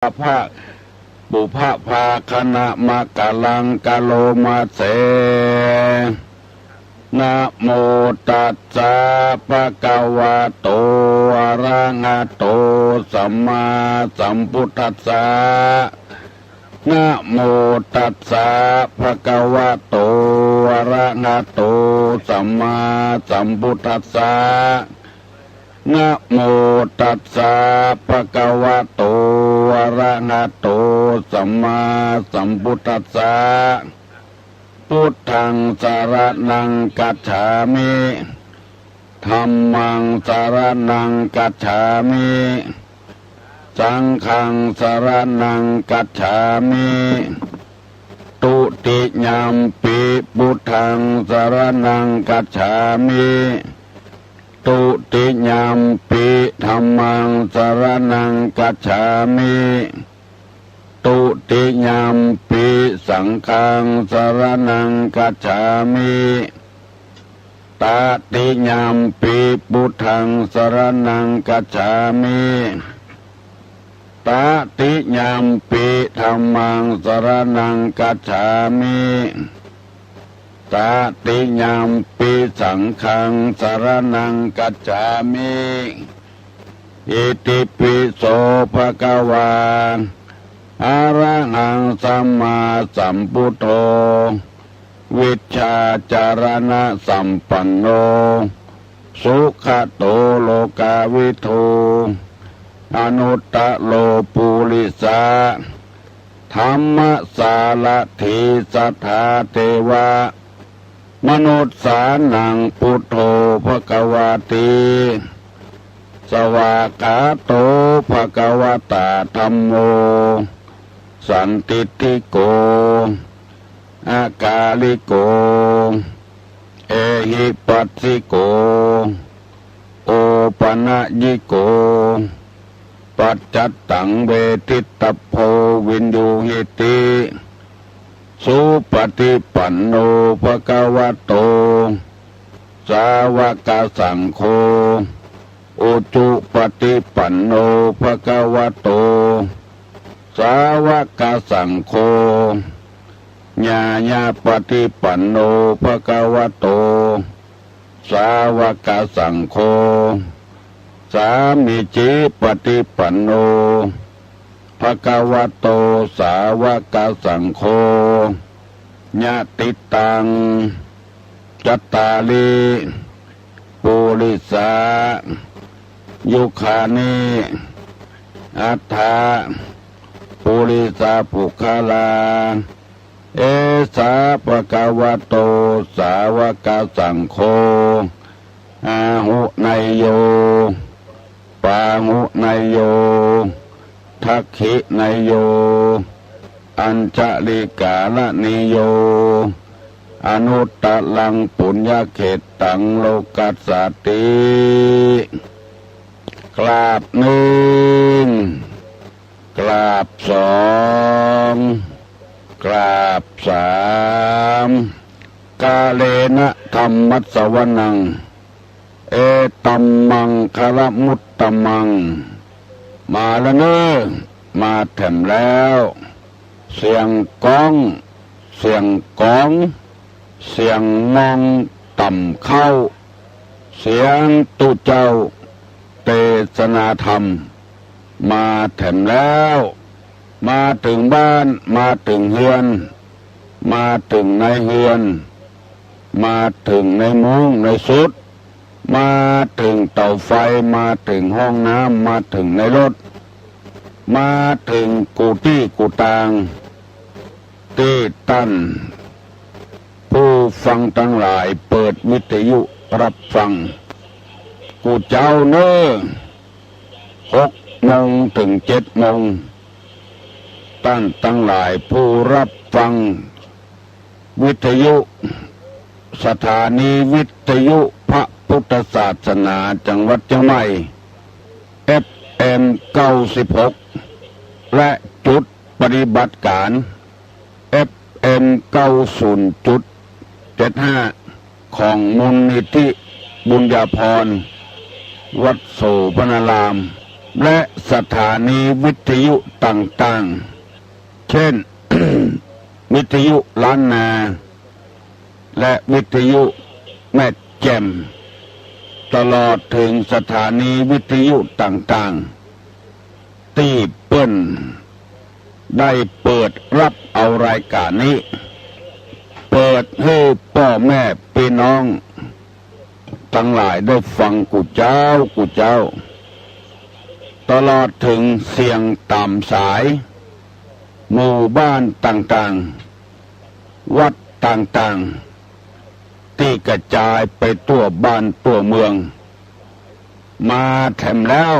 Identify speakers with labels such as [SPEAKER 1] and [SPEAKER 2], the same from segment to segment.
[SPEAKER 1] พระบุพภาคณะมะกะลังกะโลมาเสนะโมตัสสะภะคะวะโตอะระหะโตสัมมาสัมพุทธัสสะนะโมตัสสะภะคะวะโตอะระหะโตสัมมาสัมพุทธัสสะนะโมตัสสะภะคะวะโตอะระหะโตสัมมาสัมพุทธัสสะพุทธังสรณังกัจฉามิธัมมังสรณังกัจฉามิสังฆังสรณังกัจฉามิตุติยามปิพุทธังสรณังกัจฉามิตุติยามปิธัมมังสรณังกัจฉามิตุติยามปิสังฆังสรณังกัจฉามิตติยามปิพุทธังสรณังกัจฉามิตติยามปิธัมมังสรณังกัจฉามิตติยามปิสังฆังสรณังกัจฉามิอิติปิโสภะคะวาอะระหังสัมมาสัมพุทโธวิชชาจารณะสัมปันโนสุขโตโลกาวิทูอนุตตะโลปุริสาธรรมสารถิสัทธาเทวะมนุษย์สานังพุทโธภควาติสวากขาโตภควตาธัมโมสันติติโกอากาลิโกเอหิปัสสิโกโอปนะยิโกปัจจัตตังเวทิตโพวินยูหิติสุปฏิปันโนภะคะวะโตสาวกสังโฆอุจุปฏิปันโนภะคะวะโตสาวกสังโฆญาญาปฏิปันโนภะคะวะโตสาวกสังโฆสามิจิปฏิปันโนภะคะวะโตสาวกสังโฆญาติตังจัตตาลิปุริสายุคานิอัฏฐาปุริสาภุคลาเอสาภะคะวะโตสาวกสังโฆอาหุไนโยปาหุไนโยทักขิไนโยอัญชลิกาลนิโยอนุตตลังปุญญเขตตังโลกัสสติกราบหนึ่งกราบสองกราบสามกาเลนะธรรมัสสวนังเอตัมมังคารมุตตมังมาแล้วเนอะมาแถมแล้วเสียงก้องเสียงก้องเสียงมองต่ำเข้าเสียงตุเจ้าเทศนาธรรมมาแถมแล้วมาถึงบ้านมาถึงเฮือนมาถึงในเฮือนมาถึงในมุ้งในสุดมาถึงเตาไฟมาถึงห้องน้ำมาถึงในรถมาถึงกุฏิกุฏางที่ตั้นผู้ฟังทั้งหลายเปิดวิทยุรับฟังกูเจ้าเนอ6 โมงถึง 7 โมงท่านทั้งหลายผู้รับฟังวิทยุสถานีวิทยุพระพุทธศาสนาจังหวัดเชียงใหม่ FM 96และจุดปฏิบัติการ FM 90.75ของมูลนิธิบุญญาภรณ์วัดโสพนาราม และสถานีวิทยุต่างๆเช่น วิทยุล้านนาและวิทยุแม่แจ่มตลอดถึงสถานีวิทยุต่างๆที่เปิ้นได้เปิดรับเอารายการนี้เปิดให้พ่อแม่พี่น้องทั้งหลายได้ฟังกูเจ้าตลอดถึงเสียงตามสายหมู่บ้านต่างๆวัดต่างๆที่กระจายไปทั่วบ้านทั่วเมืองมาแถมแล้ว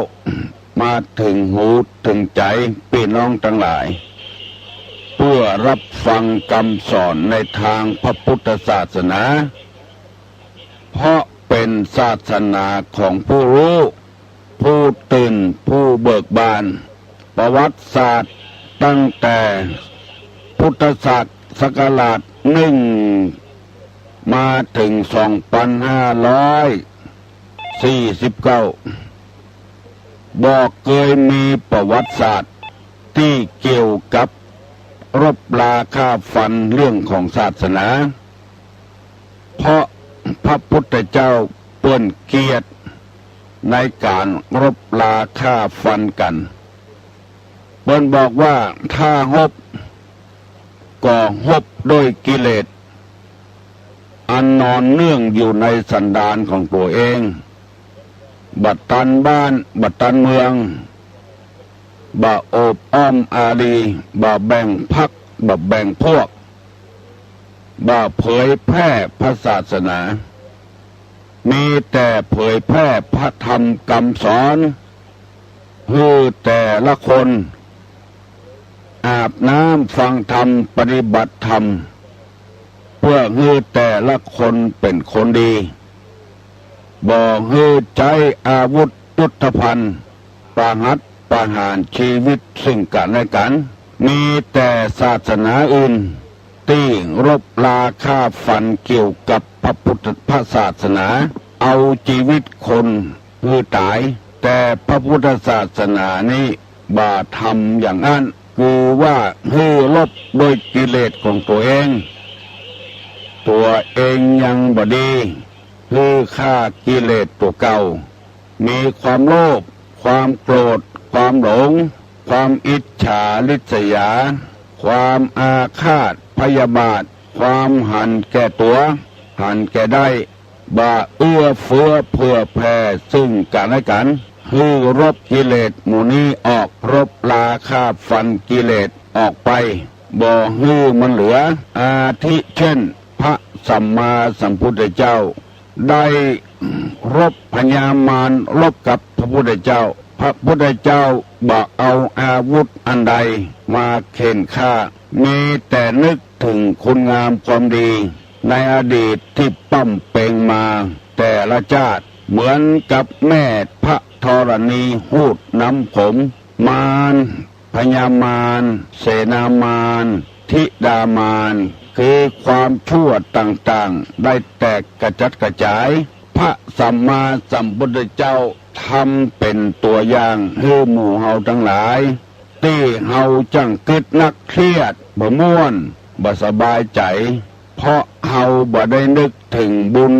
[SPEAKER 1] มาถึงหูถึงใจพี่น้องทั้งหลายเพื่อรับฟังคำสอนในทางพระพุทธศาสนาเพราะเป็นศาสนาของผู้รู้ผู้ตื่นผู้เบิกบานประวัติศาสตร์ตั้งแต่พุทธศักราช1มาถึง2549บอกเคยมีประวัติศาสตร์ที่เกี่ยวกับรบราฆ่าฟันเรื่องของศาสนาเพราะพระพุทธเจ้าเปิ้นเกียรติในการรบราฆ่าฟันกันเปิ้นบอกว่าถ้าฮบก็ฮบด้วยกิเลสอันนอนเนื่องอยู่ในสันดานของตัวเองบัดตันบ้านบัดตันเมืองบ่โอบอ้อมอารีบ่แบ่งพรรคบ่แบ่งพวกบ่เผยแพร่พระศาสนามีแต่เผยแพร่พระธรรมคำสอนให้แต่ละคนอาบน้ำฟังธรรมปฏิบัติธรรมเพื่อให้แต่ละคนเป็นคนดีบอกให้ใจอาวุธยุทโธภัณฑ์ประหัตประหารชีวิตซึ่งกันและกันมีแต่ศาสนาอื่นที่รบราฆ่าฟันเกี่ยวกับพระพุทธศาสนาเอาชีวิตคนให้ตายแต่พระพุทธศาสนานี้บ่ทำอย่างนั้นคือว่าให้ลบโดยกิเลสของตัวเองยังบ่ดีให้ฆ่ากิเลสตัวเก่ามีความโลภความโกรธความหลงความอิจฉาริษยาความอาฆาตพยาบาทความหันแก่ตัวหันแก่ได้บ่เอื้อเฟื้อเผื่อแผ่ซึ่งกันและกันให้รบกิเลสหมู่นี้ออกรบราฆ่าฟันกิเลสออกไปบ่ให้มันเหลืออาทิเช่นพระสัมมาสัมพุทธเจ้าได้รบพญามารรบกับพระพุทธเจ้าพระพุทธเจ้าบอกเอาอาวุธอันใดมาเข็นฆ่ามีแต่นึกถึงคุณงามความดีในอดีตที่ปั้มเปงมาแต่ละชาติเหมือนกับแม่พระธรณีหูดน้ำผมมารพญามารเสนามารธิดามารคือความชั่วต่างๆได้แตกกระจัดกระจายพระสัมมาสัมพุทธเจ้าทำเป็นตัวอย่างให้หมู่เฮาทั้งหลายที่เฮาจังกึดนักเครียดบ่ม่วนบ่สบายใจเพราะเฮาบ่ได้นึกถึงบุญ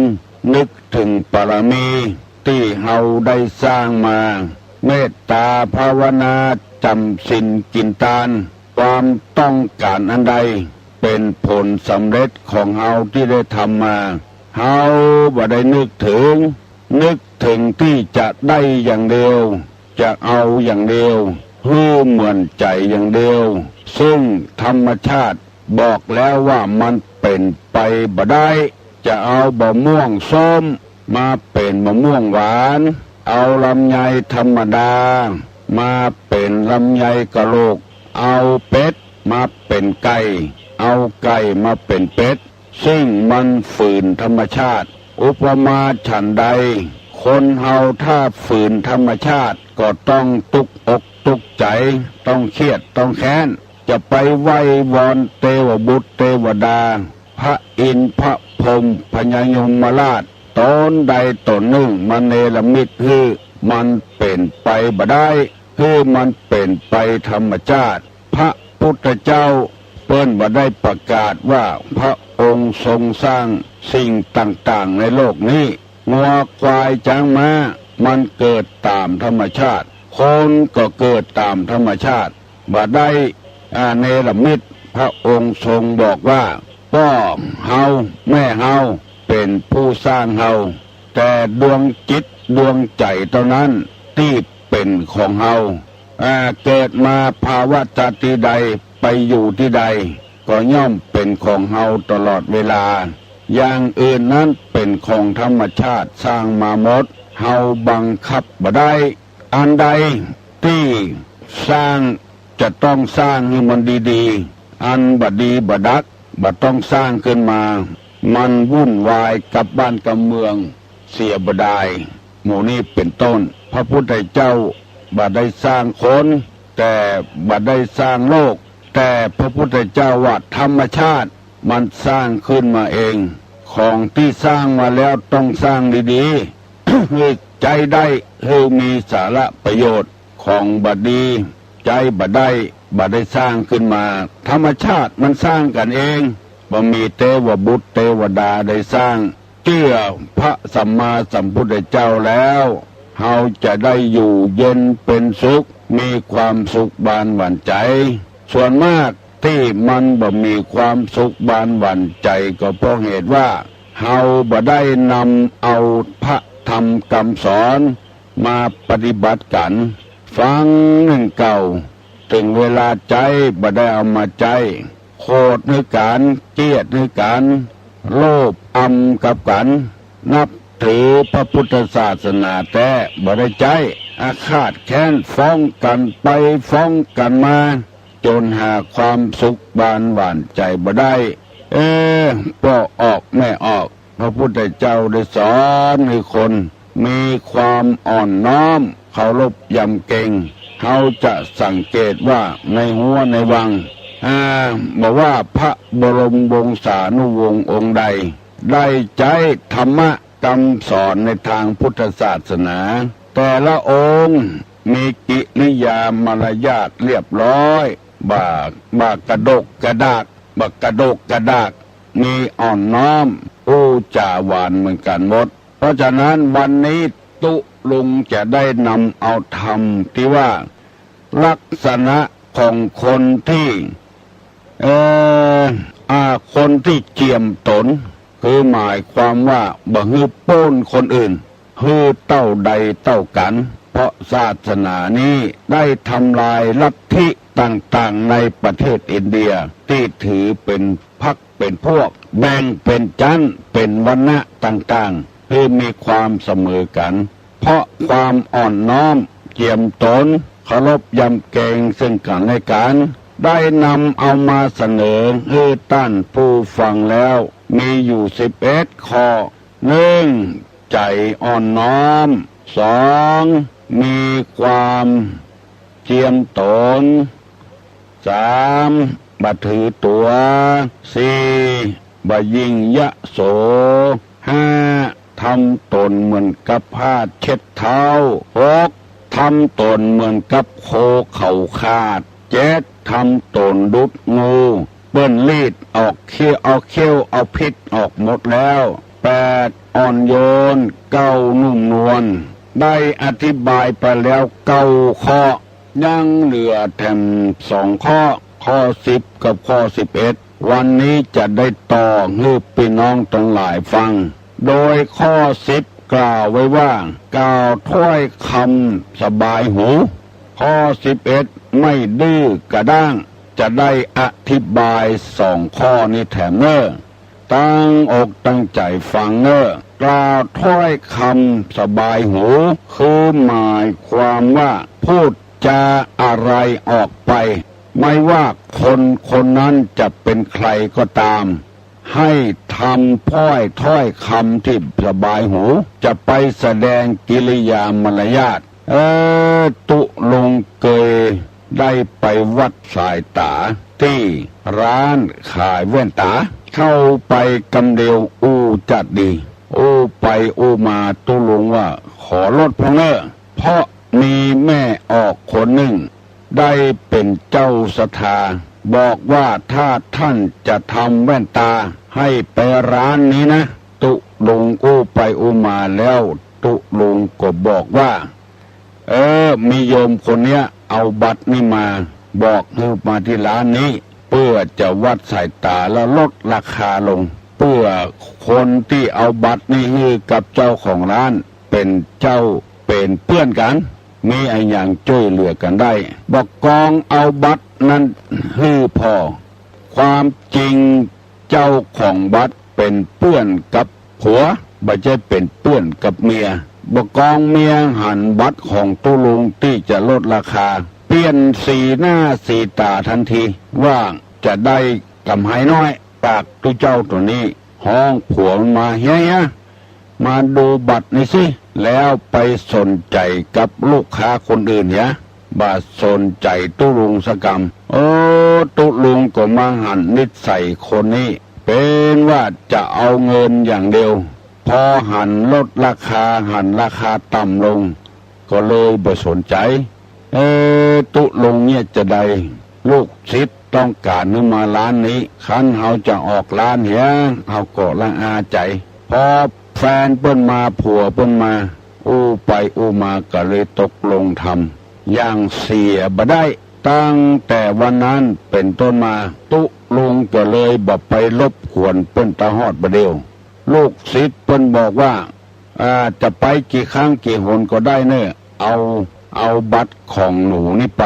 [SPEAKER 1] นึกถึงบารมีที่เฮาได้สร้างมาเมตตาภาวนาจำศีลกินทานความต้องการอันใดเป็นผลสำเร็จของเฮาที่ได้ทำมาเฮาบ่ได้นึกถึงที่จะได้อย่างเดียวจะเอาอย่างเดียวเหมือนใจอย่างเดียวซึ่งธรรมชาติบอกแล้วว่ามันเป็นไปบ่ได้จะเอามะม่วงส้มมาเป็นมะม่วงหวานเอาลำไยธรรมดามาเป็นลำไยกะโหลกเอาเป็ดมาเป็นไก่เอาไก่มาเป็นเป็ดซึ่งมันฝืนธรรมชาติอุปมาฉันใดคนเฮาถ้าฝืนธรรมชาติก็ต้องตุกอกตุกใจต้องเครียดต้องแค้นจะไปไหว้วอนเทวบุตรเทวดาพระอินทร์พระพรหมพญายมราชตนใดตนหนึ่งมาเนรมิตให้ มันเป็นไปบ่ได้คือมันเป็นไปธรรมชาติพระพุทธเจ้าเปิ้นบ่ได้ประกาศว่าพระองค์ทรงสร้างสิ่งต่างๆในโลกนี้งัวควายช้างม้ามันเกิดตามธรรมชาติคนก็เกิดตามธรรมชาติบ่ได้เนรมิตพระองค์ทรงบอกว่าพ่อเฮาแม่เฮาเป็นผู้สร้างเฮาแต่ดวงจิตดวงใจเท่านั้นที่เป็นของเฮาเกิดมาภาวะชาติใดไปอยู่ที่ใดก็ย่อมเป็นของเฮาตลอดเวลาอย่างอื่นนั้นเป็นของธรรมชาติสร้างมาหมดเฮาบังคับบ่ได้อันใดที่สร้างจะต้องสร้างให้มันดีๆอันบดีบดักบ่ต้องสร้างขึ้นมามันวุ่นวายกับบ้านกับเมืองเสียบ่ได้หมู่นี้เป็นต้นพระพุทธเจ้าบ่ได้สร้างคนแต่บ่ได้สร้างโลกแต่พระพุทธเจ้าว่าธรรมชาติมันสร้างขึ้นมาเองของที่สร้างมาแล้วต้องสร้างดีๆ ให้ใจได้ให้มีสาระประโยชน์ของบ่ดีใจบ่ได้สร้างขึ้นมาธรรมชาติมันสร้างกันเองบ่มีเทวบุตรเทวดาได้สร้างเชื่อพระสัมมาสัมพุทธเจ้าแล้วเฮาจะได้อยู่เย็นเป็นสุขมีความสุขบานหวั่นใจส่วนมากที่มันบ่มีความสุขบานหวั่นใจก็เพราะเหตุว่าเฮาบ่ได้นำเอาพระธรรมคำสอนมาปฏิบัติกันฟังหนึ่งเก่าถึงเวลาใจบ่ได้เอามาใจโคตรในการเกลียดในการโลภอำกับกันนับถือพระพุทธศาสนาแต่บ่ได้ใจอาฆาตแค้นฟ้องกันไปฟ้องกันมาจนหาความสุขบานหวานใจบ่ได้พ่อออกแม่ออกพระพุทธเจ้าได้สอนให้คนมีความอ่อนน้อมเคารพยำเกรงเขาจะสังเกตว่าในหัวในวังบอกว่าพระบรมวงศานุวงศ์องค์ใดได้ใจธรรมะคำสอนในทางพุทธศาสนาแต่ละองค์มีกิริยามารยาทเรียบร้อยบากกระดกกระดากบักกระดกกระดากมีอ่อนน้อมอู้จาหวานเหมือนกันหมดเพราะฉะนั้นวันนี้ตุลุงจะได้นำเอาธรรมที่ว่าลักษณะของคนที่คนที่เจียมตนคือหมายความว่าบ่ฮื้อโป้นคนอื่นฮื้อเต้าใดเต้ากันเพราะศาสนานี้ได้ทำลายลัทธิต่างๆในประเทศอินเดียที่ถือเป็นพรรคเป็นพวกแบ่งเป็นชั้นเป็นวรรณะต่างๆเพื่อมีความเสมอกันเพราะความอ่อนน้อมเจียมตนเคารพยำเกรงซึ่งกันและกันได้นำเอามาเสนอให้ท่านผู้ฟังแล้วมีอยู่11 ข้อ 1. ใจอ่อนน้อม 2. มีความเจียมตน 3. บ่ถือตัว 4. บ่ยิ่งยโส 5. ทำตนเหมือนกับผ้าเช็ดเท้า 6. ทำตนเหมือนกับโคเข่าขาด 7. ทำตนดุจงูเปิ้นรีดออกเขี้ยวเอาพิษออกหมดแล้ว 8. อ่อนโยน 9. นุ่มนวลได้อธิบายไปแล้ว9 ข้อยังเหลือแถม2 ข้อข้อ10กับข้อ11วันนี้จะได้ต่อให้พี่น้องทั้งหลายฟังโดยข้อ10กล่าวไว้ว่ากล่าวถ้อยคำสบายหูข้อ11ไม่ดื้อกระด้างจะได้อธิบาย2 ข้อนี้แถมเนอตั้งอกตั้งใจฟังเนอกล่าวถ้อยคำสบายหูคือหมายความว่าพูดจาอะไรออกไปไม่ว่าคนนั้นจะเป็นใครก็ตามให้ทำถ้อยคำที่สบายหูจะไปแสดงกิริยามารยาทตุลงเกยได้ไปวัดสายตาที่ร้านขายแว่นตาเข้าไปกำเดียวจัดดีไปมาตุลงว่าขอลดพงเนอพ เพราะมีแม่ออกคนหนึ่งได้เป็นเจ้าศรัทธาบอกว่าถ้าท่านจะทำแว่นตาให้ไปร้านนี้นะตุลุงอู้ไปอู้มาแล้วตุลุงก็บอกว่ามีโยมคนเนี้ยเอาบัตรนี่มาบอกให้มาที่ร้านนี้เพื่อจะวัดสายตาแล้วลดราคาลงเพื่อคนที่เอาบัตรนี่ให้กับเจ้าของร้านเป็นเจ้าเป็นเพื่อนกันมีไอ้อย่างช่วยเหลือกันได้บอกกองเอาบัตรนั้นให้พอความจริงเจ้าของบัตรเป็นเพื่อนกับผัวไม่ใช่เป็นเพื่อนกับเมียบอกกองเมียหันบัตรของตุลุงที่จะลดราคาเปลี่ยนสีหน้าสีตาทันทีว่าจะได้กำไรน้อยปากตุเจ้าตัวนี้ห้องผัวมาเฮียมาดูบัตรนี่สิแล้วไปสนใจกับลูกค้าคนอื่นเนี่ยบาสนใจตุลุงสกรรมตุลุงก็มาหันนิสัยคนนี้เป็นว่าจะเอาเงินอย่างเดียวพอหันลดราคาหันราคาต่ำลงก็เลยบ่สนใจตุลุงเนี่ยจะได้ลูกศิษย์ต้องการนึกมาร้านนี้คันเขาจะออกร้านเหี้ยเขาก็ละอาใจพอแฟนเปิ้นมาผัวเปิ้นมาอู้ไปอู้มาก็เลยตกลงทำอย่างเสียบ่ได้ตั้งแต่วันนั้นเป็นต้นมาตุลุงก็เลยบ่ไปรบกวนเปิ้นตาฮอดบ่เดียวลูกศิษย์เปิ้นบอกว่าจะไปกี่ครั้งกี่หนก็ได้เนอะเอาบัตรของหนูนี่ไป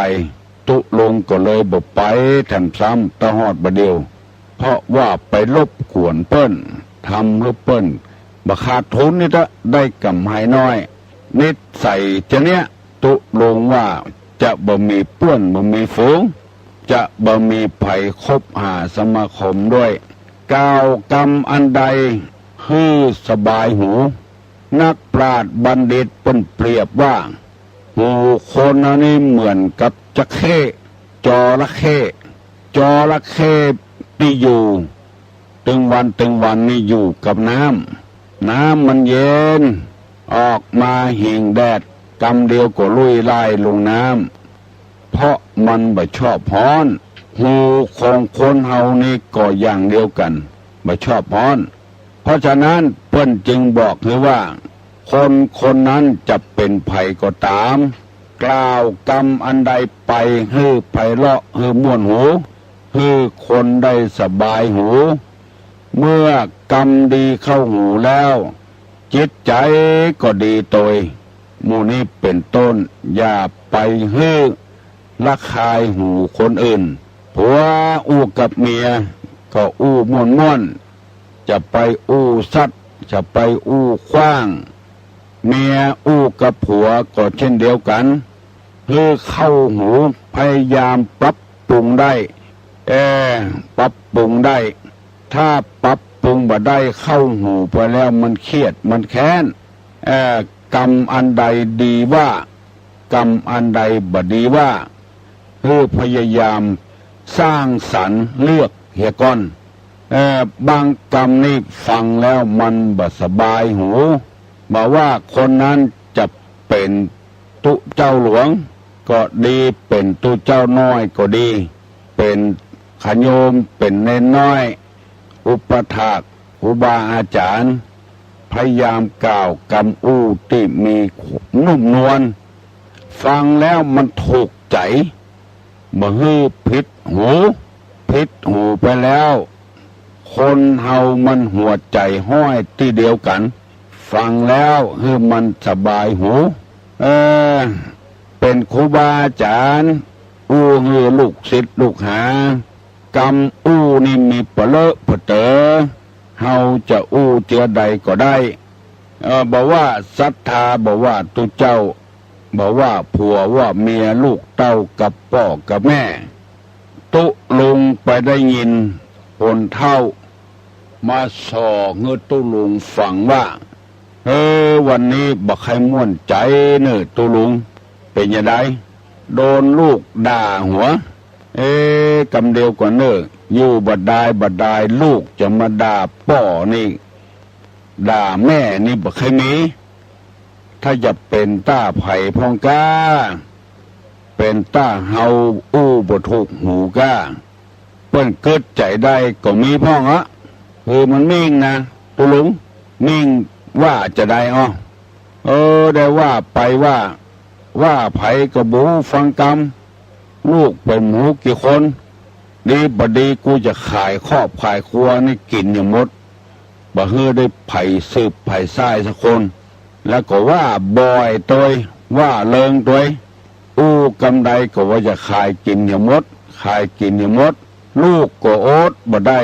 [SPEAKER 1] ตุลุงก็เลยบ่ไปแถมซ้ำตาฮอดบ่เดียวเพราะว่าไปรบกวนเปิ้นทำหรือเปิ้นบ่ขาดทุนนี่ละได้กำไรน้อยนิสัยจะเนี้ยตุลุงว่าจะบ่มีเปื้อนบ่มีฝูงจะบ่มีภัยคบหาสมาคมด้วยกล่าวกรรมอันใดฮือสบายหูนักปราชญ์บัณฑิตเปิ้นเปรียบว่าหูคนอันนี้เหมือนกับจะเข้จระเข้ที่อยู่ตึงวันนี่อยู่กับน้ำมันเย็นออกมาหิงแดดกำเดียวก็ลุยไล่ลงน้ำเพราะมันบ่ชอบร้อนหูของคนเฮานี่ก็อย่างเดียวกันบ่ชอบร้อนเพราะฉะนั้นเปิ้นจึงบอกเลยว่าคนนั้นจะเป็นภัยก็ตามกล่าวกรรมอันใดไปให้ไพเราะให้ม่วนหูให้คนได้สบายหูเมื่อกรรมดีเข้าหูแล้วจิตใจก็ดีโดยหมู่นี้เป็นต้นอย่าไปให้ละคายหูคนอื่นผัวอู้กับเมียก็อู้ม่วนจะไปอู้สัตว์จะไปอู้ขว้างเมียอู้กับผัวก็เช่นเดียวกันให้เข้าหูพยายามปรับปรุงได้ปรับปรุงได้ถ้าปรับปรุงบ่ได้เข้าหูไปแล้วมันเครียดมันแค้นกรรมอันใดดีว่ากรรมอันใดบ่ดีว่าให้พยายามสร้างสรรค์เลือกเหียก่อนบางกรรมนี่ฟังแล้วมันบ่สบายหูบอกว่าคนนั้นจะเป็นตุเจ้าหลวงก็ดีเป็นตุเจ้าน้อยก็ดีเป็นขโยมเป็นเนนน้อยอุปถากครูบาอาจารย์พยายามกล่าวกำอู้ที่มีนุ่มนวลฟังแล้วมันถูกใจบ่ฮื้อผิดหูไปแล้วคนเฮามันหัวใจห้อยที่เดียวกันฟังแล้วฮื้อมันสบายหูเป็นครูบาอาจารย์อู้ฮื้อลูกศิษย์ลูกหากรรมอู้นี่มีเปเลอะเปเตอเฮาจะอู้เจือใดก็ได้บอกว่าศรัทธาบอกว่าตุเจ้าบอกว่าผัวว่าเมียลูกเต้ากับพ่อกับแม่ตุลุงไปได้ยินคนเท่ามาสอเงือตุลุงฟังว่าวันนี้บักใครม่วนใจเนอตุลุงเป็นยังไงโดนลูกด่าหัวกำเดียวกว่าเนออยู่บัดดายลูกจะมาด่าป่อนี่ด่าแม่นี่บ่เคยมี ถ้าจะเป็นต้าไผ่พองก้าเป็นต้าเฮาอู้บ่ถูกหูก้าเปิ้นเกิดใจได้ก็มีพ่องอะคือมันมิ่งนะตุลุงมิ่งว่าจะได้อ้อได้ว่าไปว่าไผ่กระบูฟังกรรมลูกเป็นหมูกี่คนดีบดีกูจะขายครอบขายครัวนี่กินอย่างมดบ่เฮือได้ไผ่สืบไผ่ทรายสักคนแล้วก็ว่าบ่อยตัวว่าเลิงตัวอู้กำไดก็ว่าจะขายกินอย่างมดขายกินอย่างมดลูกก็โอ๊ตบ่ได้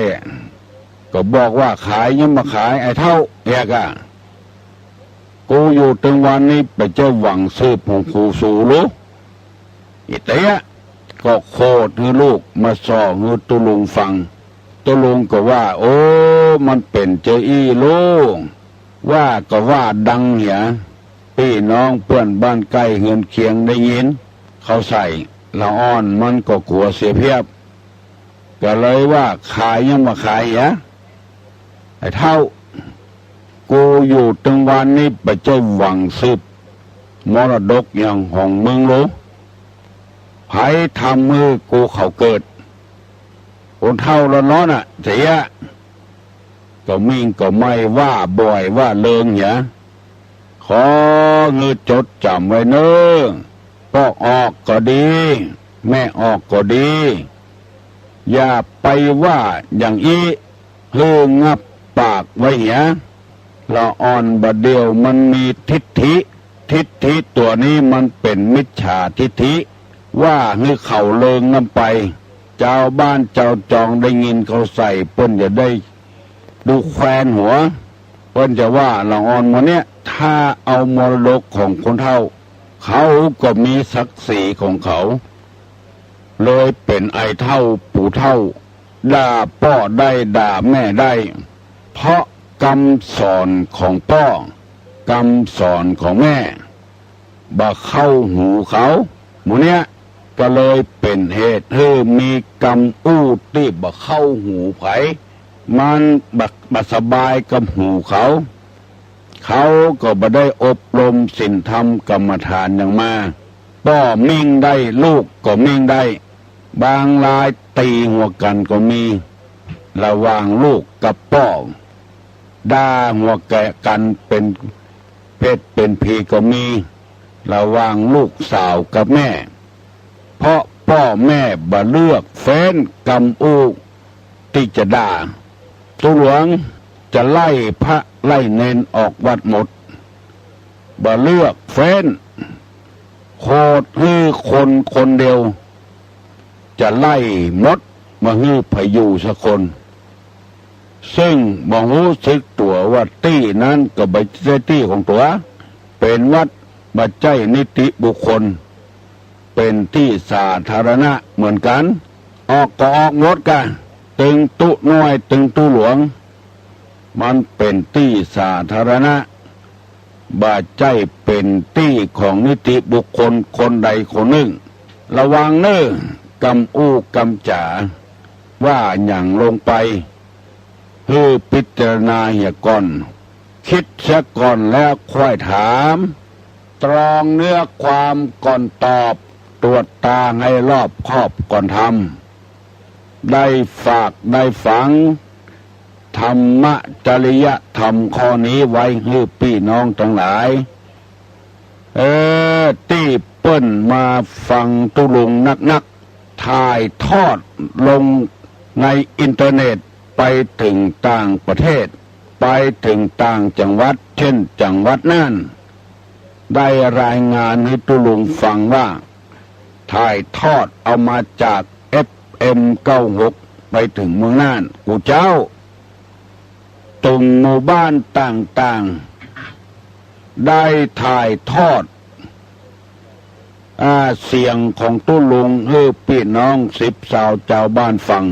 [SPEAKER 1] ก็บอกว่าขายยังมาขายไอ้เท่าเอกอะกูอยู่ตึงวันนี้ไปเจ้าหวังสืบของครูสูรู้อีเตะก็โคตรให้ลูกมาสอให้ตุลุงฟังตุลุงก็ว่าโอ้มันเป็นเจอี้ลูกว่าก็ว่าดังเหียพี่น้องเพื่อนบ้านใกล้เฮือนเคียงได้ยินเขาใส่ละอ่อนมันก็กลัวเสียเพียบก็เลยว่าขายยังมาขายเหรอไอ้เท่ากูอยู่ตึงวันนี้ไปเจ้าหวังสืบมรดกอย่างของมึงรู้ไผทำมือกูเขาเกิดคนเท่าละน้อนอ่ะเสียก็มิ่งก็ไม่ว่าบ่อยว่าเลิงเหรอขอเงือจดจำไว้เน้อพ่อออกก็ดีแม่ออกก็ดีอย่าไปว่าอย่างอี้เฮืองับปากไว้เหรอละอ่อนบดเดียวมันมีทิฏฐิตัวนี้มันเป็นมิจฉาทิฏฐิว่าให้เขาเลิงน้ำไปเจ้าบ้านเจ้าจองได้ยินเขาใส่เปิ้นจะได้ดูแควนหัวเปิ้นจะว่าละอ่อนวันเนี้ยถ้าเอามรดกของคนเฒ่าเขาก็มีศักดิ์ศรีของเขาเลยเป็นไอ้เท่าปู่เท่าด่าพ่อได้ด่าแม่ได้เพราะคำสอนของพ่อกำสอนของแม่บ่เข้าหูเขาหมูเนี้ยก็เลยเป็นเหตุให้มีกำอู้ที่บ่เข้าหูไผมันบ่สบายกับหูเขาก็บ่ได้อบรมศีลธรรมกรรมฐานอย่างมาพ่อมิ่งได้ลูกก็มิ่งได้บางรายตีหัวกันก็มีระหว่างลูกกับพ่อด่าหัวแกกันเป็นเพศเป็นผีก็มีระหว่างลูกสาวกับแม่เพราะพ่อแม่บ่เลือกเฟ้นกำอู้ที่จะด่าตุหลวงจะไล่พระไล่เนนออกวัดหมดบ่เลือกเฟ้นโคตรฮือคนเดียวจะไล่มดมาฮือพายุสักคนซึ่งบ่รู้สึกตัวว่าตี้นั้นก็บ่ใช่ตี้ของตัวเป็นวัดบ่ใช่นิติบุคคลเป็นที่สาธารณะเหมือนกันออกก็ออกหมดกันตึงตุน้อยตึงตุหลวงมันเป็นที่สาธารณะบ่ใช่เป็นที่ของนิติบุคคลคนใดคนหนึ่งระวังเน้อกำอู้กำจ๋าว่าอย่างลงไปให้พิจารณาเหียก่อนคิดเสียก่อนแล้วค่อยถามตรองเนื้อความก่อนตอบตรวจตาให้รอบคอบก่อนทำได้ฝากได้ฝังธรรมจริยธรรมข้อนี้ไว้ให้พี่น้องทั้งหลายที่เปิ้นมาฟังตุลุงนักถ่ายทอดลงในอินเทอร์เน็ตไปถึงต่างประเทศไปถึงต่างจังหวัดเช่นจังหวัดน่านได้รายงานให้ตุลุงฟังว่าถ่ายทอดเอามาจาก FM96 ไปถึงเมืองน่านกูเจ้าตุงหมู่บ้านต่างๆได้ถ่ายทอดเสียงของตุลุงให้พี่น้อง10 ชาวเจ้าบ้านฟัง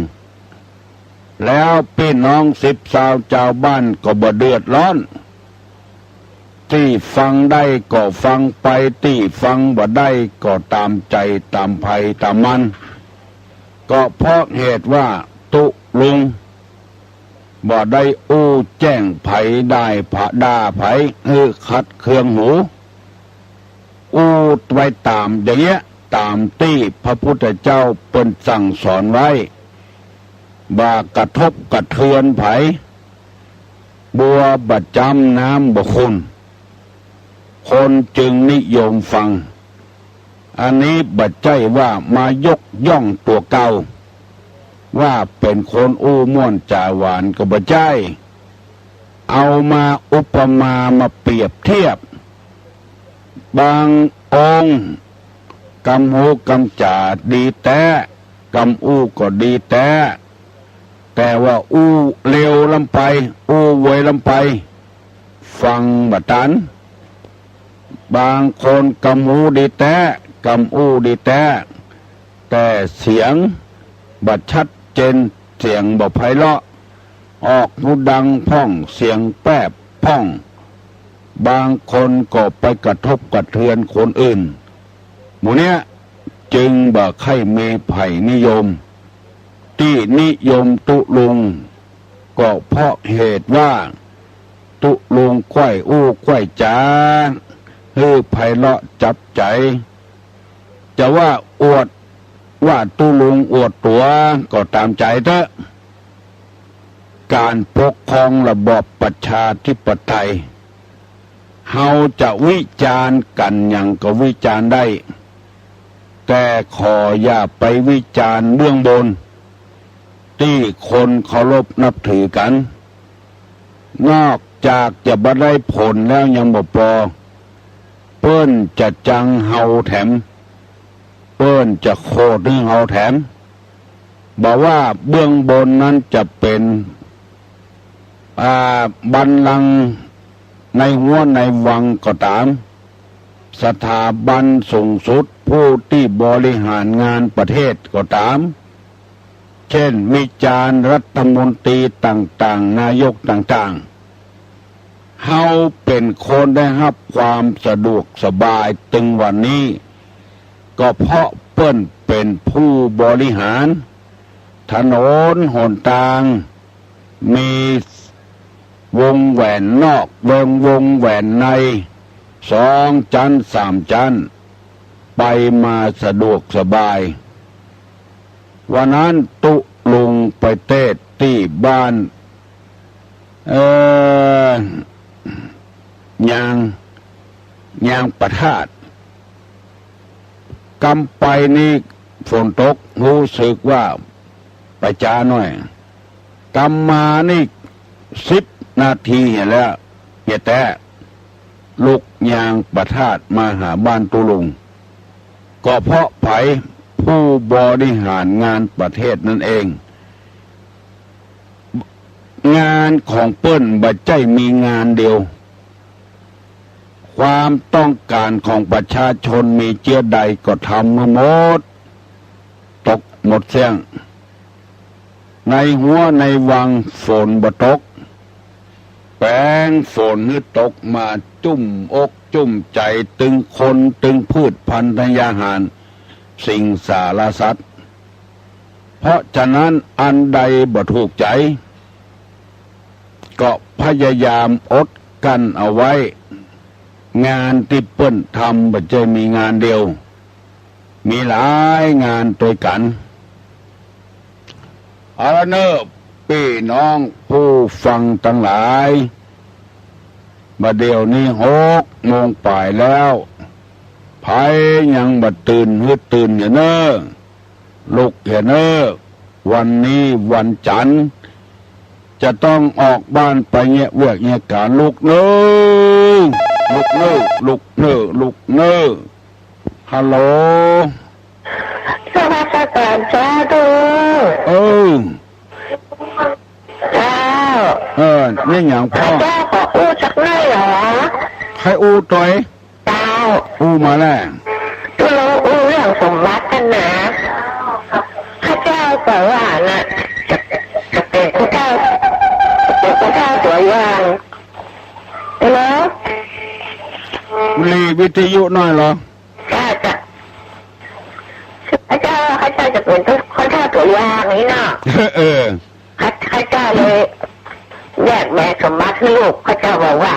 [SPEAKER 1] แล้วพี่น้อง10 ชาวเจ้าบ้านก็บ่เดือดร้อนที่ฟังได้ก็ฟังไปที่ฟังบ่ได้ก็ตามใจตามภัยตามมันก็เพราะเหตุว่าตุลุงบ่ได้อู้แจ้งไผได้ผะด่าไผขัดเคืองหู อูดไว้ตามอย่างเงี้ยตามที่พระพุทธเจ้าเปิ้นสั่งสอนไว้บากระทบกระเทือนไผบัวบัดจำน้ำบ่คุณคนจึงนิยมฟังอันนี้บัดใจว่ามายกย่องตัวเก่าว่าเป็นคนอู้ม่วนจ่าหวานก็บ่ใจเอามาอุปมามาเปรียบเทียบบางองค์กำหูกำจ่าดีแต่กำอู้ก็ดีแต่ว่าอู้เร็วลำไปอู้ไวลำไปฟังบัดตันบางคนกำหูดีแต่กำอู้ดีแต่เสียงบัดชัดเจนเสียงบ่ไพเราะออกหูดังพ่องเสียงแป๊บพ่องบางคนก็ไปกระทบกระเทือนคนอื่นหมู่เนี้ยจึงบ่ใครมีไผ่นิยมที่นิยมตุลุงก็เพราะเหตุว่าตุลุงควายอู้ควายจ๋าฮือไพเราะจับใจจะว่าอวดว่าตุลุงอวดตัวก็ตามใจเถอะการปกครองระบอบประชาธิปไตยเฮาจะวิจารณ์กันอย่างก็วิจารณ์ได้แต่ขออย่าไปวิจารณ์เบื้องบนที่คนเคารพนับถือกันนอกจากจะบ่ได้ผลแล้วยังบ่พอเปิ้นจะจังเฮาแถมเปิ้นจะโคตรให้เฮาแถมบอกว่าเบื้องบนนั้นจะเป็นบัลลังก์ในหัวในวังก็ตามสถาบันสูงสุดผู้ที่บริหารงานประเทศก็ตามเช่นวิจารณ์รัฐมนตรีต่างๆนายกต่างๆเฮาเป็นคนได้รับความสะดวกสบายถึงวันนี้ก็เพราะเปิ้นเป็นผู้บริหารถนนหนทางมีวงแหวนนอกวงแหวนใน2 ชั้น 3 ชั้นไปมาสะดวกสบายวันนั้นตุลุงไปเทศที่บ้านยางประทาดกำไปนี่ฝนตกรู้สึกว่าไปจ้าหน่อยกำมานี่10 นาทีแล้วแต่ลูกยางประทาดมาหาบ้านตุลุงก็เพราะไผผู้บริหารงานประเทศนั่นเองงานของเปิ้นบ่ใจมีงานเดียวความต้องการของประชาชนมีเจือใดก็ทำมาหมดตกหมดเสียงในหัวในวังฝนบ่ตกแป้งฝนฮึตกมาจุ่มอกจุ่มใจตึงคนตึงพืชพันธุ์ยาหารสิ่งสารสัตว์เพราะฉะนั้นอันใดบ่ถูกใจก็พยายามอดกันเอาไว้งานที่เปิ้นทำบ่ใช่มีงานเดียวมีหลายงานตัวกันเอาละเนอะพี่น้องผู้ฟังทั้งหลายบัดเดี๋ยวนี้6 โมงป่ายแล้วไผยังบ่ตื่นตื่นอย่าเนอะลุกอย่าเนอะวันนี้วันจันทร์จะต้องออกบ้านไปเงี้ยเวียกเงี้ยการลุกเนอะลุกเนอะฮัลโหล
[SPEAKER 2] สวัสดีครับจ้าดูจ้า
[SPEAKER 1] นี่อย่างพ่อ
[SPEAKER 2] เจ้าขออู้สักหน่อยเหรอ
[SPEAKER 1] ใครอู้ตัว
[SPEAKER 2] เจ้า
[SPEAKER 1] อู้มาแล้ว
[SPEAKER 2] ตุลงอู้เรื่องสมบัติกันนะข้าเจ้าแต่ว่าน่ะจะเป็นข้าเจ้าตัวอย่างแล้ว
[SPEAKER 1] รีวิทยุน้อยเหรอ
[SPEAKER 2] จ้าข้าเจ้าจะเป็นข้าเจ้าตัวอย่างนี่นะข้าเจ้าเลยแยกแม่สมบัติให้ลูกข้าเจ้าบอกว่า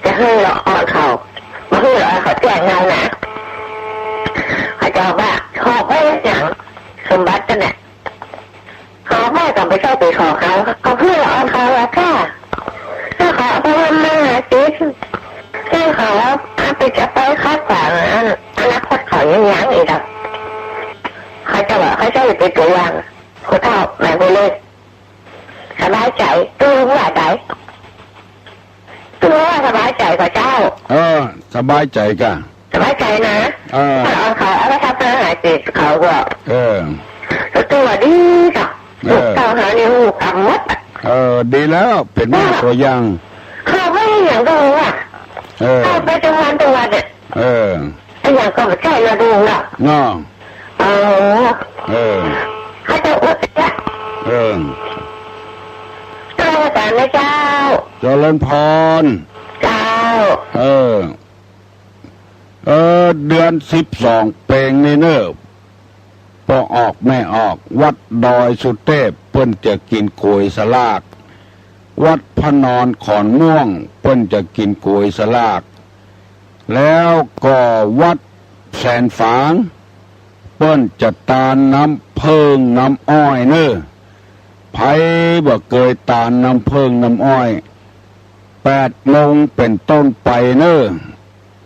[SPEAKER 2] จะให้เราอ่อนเขา มาเพื่อเขาแจ้งเรานะเขาจะว่าขอไปอย่างสมบัติกันเนี่ยขอแม่ต้องไปเข้าไปขอเขาเพื่อเอาเขาละค่ะถ้าขอเพราะว่าแม่ติดถ้าขอไปจะไปคาดฝันอนาคตเขายังอีกอ่ะเขาจะบอกเขาจะไปตัวอย่างเขาเท่าแม่ไปเลยสบายใจตัวว่าใจตัวว่าสบายใจกว่าเจ้า
[SPEAKER 1] สบายใจกะ
[SPEAKER 2] สบายใจนะถ้าเอาเขาเอาไปทำอาหารติดเขาก็ตัวดีจ้ะลูกเต่าหาเนี่ยลูกทำมัด
[SPEAKER 1] ดีแล้วเป็นแม่ตัวอย่าง
[SPEAKER 2] เขาไม่อย่างดูอ่ะเขาไปจังหวัดเนี่ยไอ้อย่างก็ไม่ใช่มาดูอ่ะ
[SPEAKER 1] น้อ
[SPEAKER 2] เขาจะอุดจ้ะเจ้าแต่ไม่เจ้า
[SPEAKER 1] เจริญพร
[SPEAKER 2] เจ้า
[SPEAKER 1] เดือน12เพลงนี่เนอะพอออกไม่ออกวัดดอยสุเทพเปิ้นจะกินกล้วยสลากวัดพระนอนขอนม่วงเปิ้นจะกินกล้วยสลากแล้วก็วัดแสนฝางเปิ้นจะตาลน้ำเพิงน้ำอ้อยเนอะไผบ่เคยตาลน้ำเพิงน้ำอ้อย8 โมงเป็นต้นไปเนอะ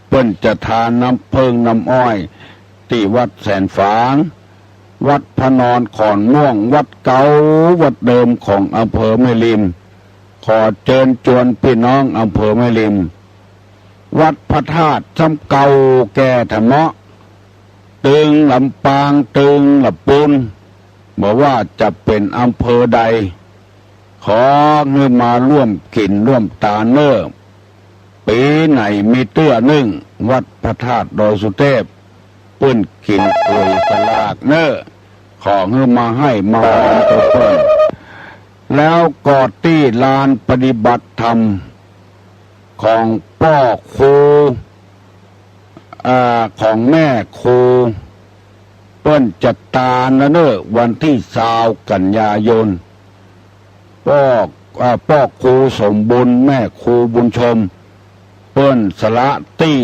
[SPEAKER 1] เปิ้นจะทานน้ำเพิงน้ำอ้อยที่วัดแสนฝางวัดพระนอนขอนม่วงวัดเก่าวัดเดิมของอำเภอแม่ริมขอเชิญชวนพี่น้องอำเภอแม่ริมวัดพระธาตุซ้ำเก่าแก่ธรรมะตึงลำปางตึงลำปูนบอกว่าจะเป็นอำเภอใดขอเงินมาร่วมกินร่วมตาเนอร์ปีไหนมีเตื้อนึ่งวัดพระธาตุดอยสุเทพเปิ้นกินกล้วยสลากเนอขอเงินมาให้มาหอมตัวเปิ้นแล้วกอดที่ลานปฏิบัติธรรมของพ่อครูของแม่ครูเปิ้นจัดตานะเนอวันที่20 กันยายนพ่อครูสมบุญแม่ครูบุญชมเปิ้นสละตี้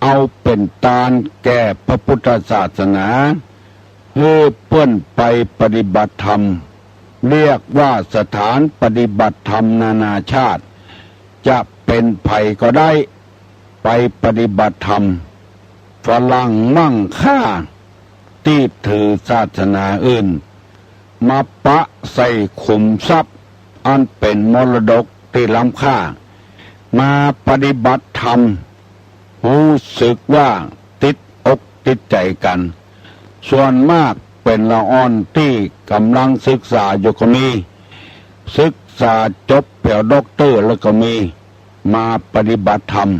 [SPEAKER 1] เอาเป็นตาลแก่พระพุทธศาสนาเพื่อเปิ้นไปปฏิบัติธรรมเรียกว่าสถานปฏิบัติธรรมนานาชาติจะเป็นไผก็ได้ไปปฏิบัติธรรมฝรั่งมั่งค่าที่ถือศาสนาอื่นมาปะใส่ขุมทรัพย์อันเป็นมรดกที่ล้ำค่ามาปฏิบัติธรรมรู้สึกว่าติดอกติดใจกันส่วนมากเป็นละอ่อนที่กำลังศึกษาอยู่ก็มีศึกษาจบแถวด็อกเตอร์แล้วก็มีมาปฏิบัติธรรม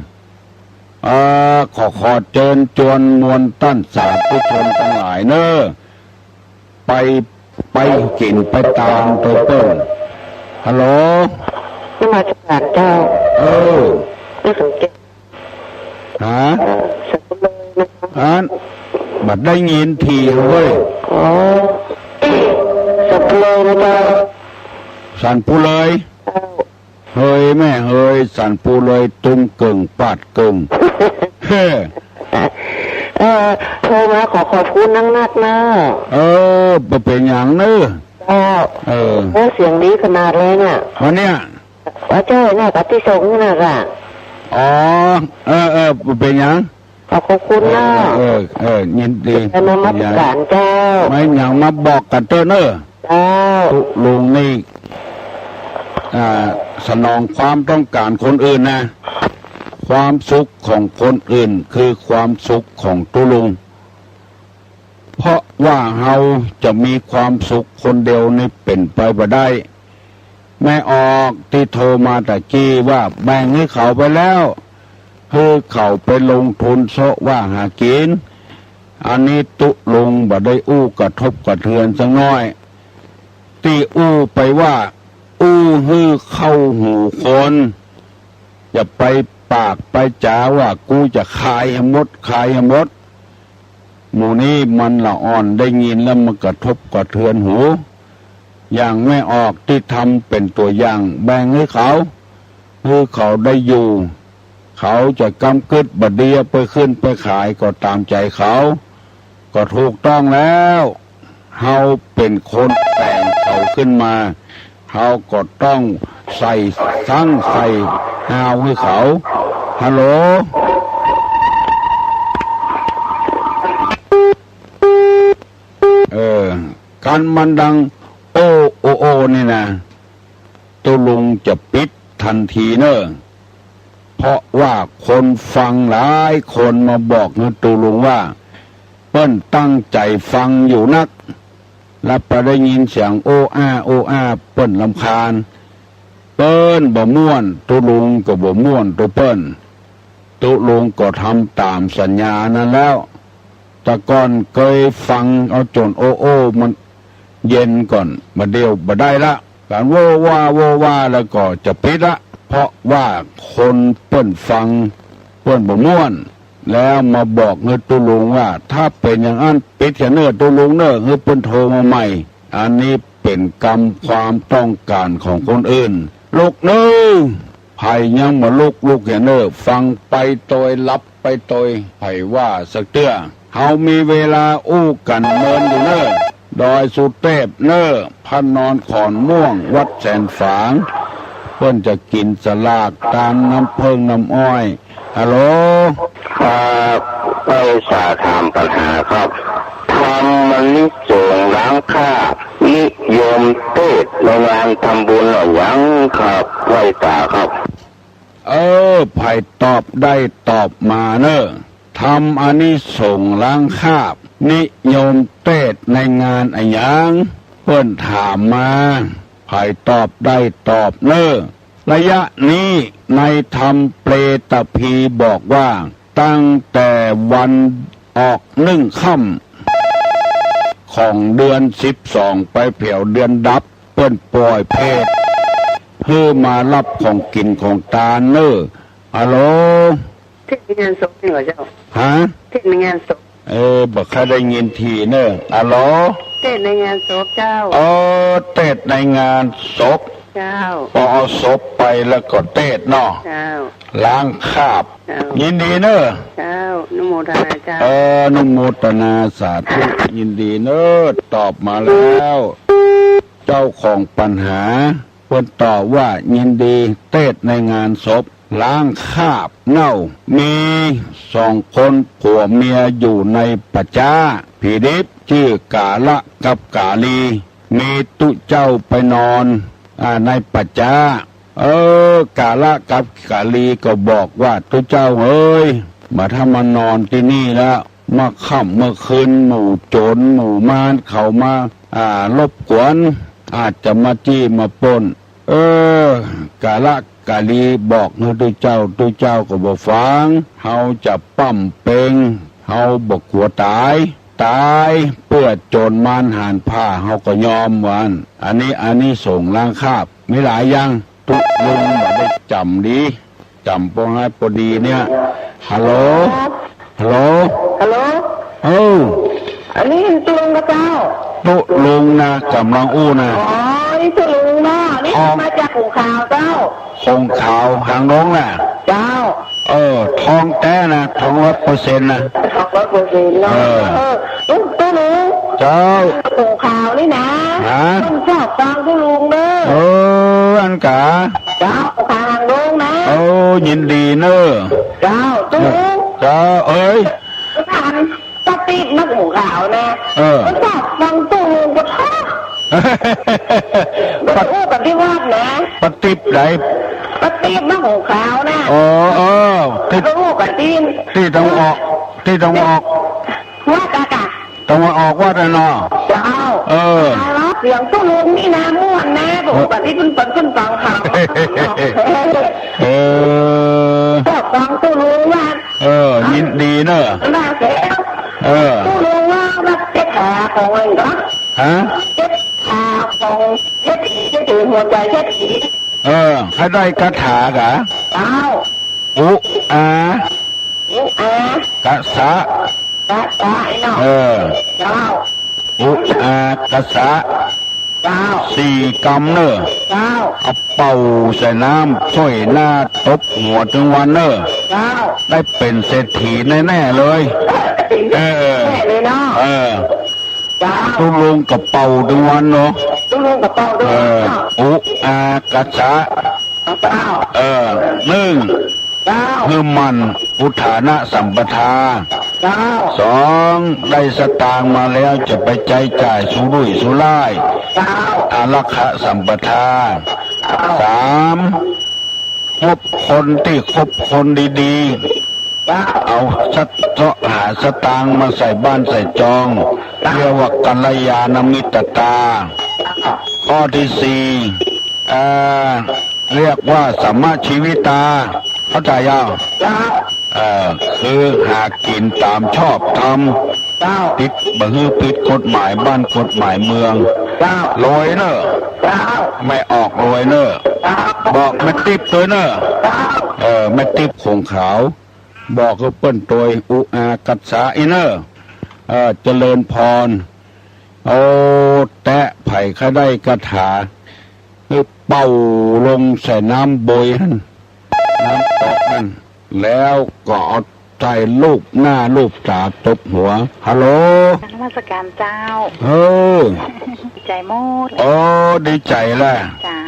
[SPEAKER 1] ขอเชิญชวนมวลต้านสาธุชนทั้งหลายเนอะไปกินไปตามตัวเปิ้ลฮัลโหล
[SPEAKER 2] ที่มาจากบ้านเจ้าไม่สนใจสักเลย
[SPEAKER 1] นะครับบัดได้ยินทีเว้ย
[SPEAKER 2] สักเลยนะเจ้า
[SPEAKER 1] สันปูเลยเฮ้ยแม่เฮ้ยสันปูเลยตุ้มเก่งปาดเก่งเฮ้
[SPEAKER 2] โทรมาขอบคุณนักนะ
[SPEAKER 1] เป็นอย่างเนอะ
[SPEAKER 2] เสียงดีขนาดเลยเนี่ย
[SPEAKER 1] วันเนี้ย
[SPEAKER 2] ว่าเจ้าเนี่ยกับที่ส่งนี่นะ
[SPEAKER 1] เป็นอย่าง
[SPEAKER 2] ขอบคุณนะ
[SPEAKER 1] ยินดี
[SPEAKER 2] มามาประกาศเจ้า
[SPEAKER 1] ไม่อย่างมาบอกกันเจ้าเนอะลุงนี่สนองความต้องการคนอื่นนะความสุขของคนอื่นคือความสุขของตุลุงเพราะว่าเราจะมีความสุขคนเดียวนี่เป็นไปบ่ได้แม่ออกที่โทรมาตะกี้ว่าแบ่งให้เขาไปแล้วคือเขาไปลงทุนโซว่าหากินอันนี้ตุลุงบ่ได้อู้กระทบกระเทือนสักน้อยที่อู้ไปว่าฮือเข้าหูคนอย่าไปปากไปจ๋าว่ากูจะขายหมดหมู่นี้มันละอ่อนได้ยินแล้วมันกระทบกระเทือนหูอย่างไม่ออกที่ทำเป็นตัวอย่างแบ่งให้เขาคือเขาได้อยู่ เขาจะกำกึดบัดเดียไปขึ้นไปขายก็ตามใจเขา ก็ถูกต้องแล้วเฮาเป็นคนแต่งเขาขึ้นมาเฮาก็ต้องใส่ทั้งใส่ฮาวให้เขาฮัลโหลการมันดังโอโอโอนี่นะตัวลุงจะปิดทันทีเนอะเพราะว่าคนฟังหลายคนมาบอกนะตัวลุงว่าเปิ้นตั้งใจฟังอยู่นักแล้วไปได้ยินเสียงโออาเปิ้นลำคาญเปิ้นบ่ม่วนตัวลุงก็บ่ม่วนตัวเปิ้นตัวลุงก็ทำตามสัญญานั้นแล้วแต่ก่อนเคยฟังเอาจนโอมันเย็นก่อนมาเดียวมาได้ละการโวว่าแล้วก็จะปิดละเพราะว่าคนเปิ้นฟังเปิ้นบ่ม่วนแล้วมาบอกเงือตุลุงว่าถ้าเป็นอย่างนั้นปิดเนื้อตุลุงเนื้อเงือเปิ้นโทรมาใหม่อันนี้เป็นกรรมความต้องการของคนอื่นลูกเนื้อไผ่ยังมาลูกเนื้อฟังไปโดยรับไปโดยไผ่ว่าสักเตื้อเฮามีเวลาอู้กันเมินอยู่เน้อดอยสุเทพเน้อพันนอนขอนม่วงวัดแสนฝางเพิ่นจะกินสลากตามน้ำเพิงน้ำอ้อยฮัลโหล
[SPEAKER 2] ครับไปสาถามปัญหาครับทำมันนิจงล้างคาบนิยมเทศในงานทำบุญหรือยังครับไว้ตาครับ
[SPEAKER 1] ไผ่ตอบได้ตอบมาเน้อทำอันนี้ส่งล้างคาบนิยมเทศในงานอะไรยังเพิ่นถามมาไผ่ตอบได้ตอบเน้อระยะนี้ในธรรมเปรตพีบอกว่าตั้งแต่วันออกค่ำของเดือน12ไปเผียวเดือนดับเปิ้นปล่อยเพศเพื่อมารับของกินของตาเน้อฮัลโหล
[SPEAKER 2] เทศในงานศพนี่เหรอเจ้า
[SPEAKER 1] ฮะ
[SPEAKER 2] เทศในงานศพ
[SPEAKER 1] บอกใครได้ยินทีเน้อฮัลโหล
[SPEAKER 2] เทศในงานศพเจ้า
[SPEAKER 1] เทศในงานศพ
[SPEAKER 2] เจ้า
[SPEAKER 1] พอเอาศพไปแล้วก็เทศเนาะ
[SPEAKER 2] เจ้า
[SPEAKER 1] ล้างคราบยินดีเนอะ
[SPEAKER 2] เจ้านุโมทนาเจ้า
[SPEAKER 1] นุโมทนาสาธุยินดีเนอะตอบมาแล้วเจ้าของปัญหาเพิ่นตอบว่ายินดีเทศในงานศพล้างคราบเน่ามี2 คนผัวเมียอยู่ในปัจจาผีดิบชื่อกาละกับกาลีมีตุเจ้าไปนอนในปัจจากาละกับกาลีก็บอกว่าตุเจ้าเอ้ยมาถ้ามานอนที่นี่แล้วมาค่ำเมื่อคืนหมู่โจรหมู่มารเข้ามารบกวนอาจจะมาจี้มาปล้นกาละกาลีบอกนะตุเจ้าก็บ่ฟังเฮาจะปั้มเปงเฮาบ่กลัวตายเพื่อโจรมารหานผ้าเฮาก็ยอมวันอันนี้ส่งล้างคราบไม่หลายยังตุลุงมาได้จำดีจำพอให้พอดีเนี่ยฮัลโหล
[SPEAKER 2] อันนี้ตุลุงกับเจ้า
[SPEAKER 1] ตุลุงนะกำลังอู้นะ
[SPEAKER 2] นี่ตุลุงเนาะนี่มาจากหงขาวเจ้า
[SPEAKER 1] หงขาวหางน้องน่ะ
[SPEAKER 2] เจ้า
[SPEAKER 1] ทองแท้นะทอง100%นะ
[SPEAKER 2] ทอง100%เนาะตุลุง
[SPEAKER 1] เจ้า
[SPEAKER 2] หงขาวนี่นะต้องชอบฟังตุลุงเด้อ
[SPEAKER 1] อันกะ
[SPEAKER 2] เจ้าหางน้องนะ
[SPEAKER 1] ยินดีเนอะ
[SPEAKER 2] เจ้าตุลุง
[SPEAKER 1] เจ้า
[SPEAKER 2] ทานปฏิบนักหงขาวนะต้องชอบฟังตุลุงก็ท้อปฏิวัตินะ
[SPEAKER 1] ปฏิบไหน
[SPEAKER 2] ปฏิบนักหงขาวนะ
[SPEAKER 1] ที่ต้องออก
[SPEAKER 2] ว่ากะ
[SPEAKER 1] ต้องออกว่าแต่นอ
[SPEAKER 2] เจ้าเสียงตุลุงนี่นะม่วนนะปฏิบัติขึ้นฟังข่าวก็ฟังตุลุงว่า
[SPEAKER 1] ยินดีเนอะ
[SPEAKER 2] น่าเสียตุลุงว่ารับเจ็ดขาของเองก็เจ็ดขาของเจ็ดถีหัวใจเจ็ดถี
[SPEAKER 1] ให้ได้คาถากะ
[SPEAKER 2] เจ้า
[SPEAKER 1] อุอากะสะ
[SPEAKER 2] เนาะ
[SPEAKER 1] เจ้าอุอากะสะ
[SPEAKER 2] เจ้า
[SPEAKER 1] 4 กำเนอะ
[SPEAKER 2] เจ้า
[SPEAKER 1] เอาเป่าใส่น้ำช่วยหน้าตบหัวถึงวันเนอะ
[SPEAKER 2] เจ้า
[SPEAKER 1] ได้เป็นเศรษฐีแน่ๆเลย เออ
[SPEAKER 2] แม่เลยเนาะ
[SPEAKER 1] เออ
[SPEAKER 2] เจ้า
[SPEAKER 1] ตุลุงกับเป่าถึงวันเนาะ
[SPEAKER 2] ตุ้งลงกับเป้าด้ว
[SPEAKER 1] เอย อ อุอากะชะ
[SPEAKER 2] เจ้า
[SPEAKER 1] เออหนึ่ง
[SPEAKER 2] เจ้า
[SPEAKER 1] คือมันอุทานะสัมปทา
[SPEAKER 2] เจ้า
[SPEAKER 1] 2ได้สตางค์มาแล้วจะไปใจจ่ายสุรุ่ยสุร่าย
[SPEAKER 2] เจ้า
[SPEAKER 1] อารักขะสัมปทา 3คบคนที่คบคนดี
[SPEAKER 2] เจ้า
[SPEAKER 1] ๆ เอาสัตเจาะหาสตางค์มาใส่บ้านใส่จองเรียกว่ากัลยาณมิตรตา ข้อที่4เรียกว่าสัมมาชีวิตาเข้าใจยัง
[SPEAKER 2] เจ้า
[SPEAKER 1] คือหากินตามชอบท
[SPEAKER 2] เจ้า
[SPEAKER 1] ำติดบังฮือผิดกฎหมายบ้านกฎหมายเมือง
[SPEAKER 2] เจ้าร
[SPEAKER 1] วยเนอะ
[SPEAKER 2] เจ้า
[SPEAKER 1] ไม่ออกรวยเนอะ
[SPEAKER 2] เจ้า
[SPEAKER 1] บอกไม่ติบตัวเนอะ
[SPEAKER 2] เจ้า
[SPEAKER 1] ไม่ติบคงขาว บอกคือเปิ้นตัวอุอากัสสาอิเนอร์เจริญพรโอ้แตะไผ่ข้าได้กระถาคือเป่าลงใส่น้ำบยนั่นน้ำตกนั่นแล้วก็เอาใจลูกหน้าลูกตาตบหัวฮัลโหล
[SPEAKER 3] นมัสการเจ้า
[SPEAKER 1] เออ
[SPEAKER 3] ดีใจโมดเลย
[SPEAKER 1] โอ้ดีใจแหละ
[SPEAKER 3] เจ้า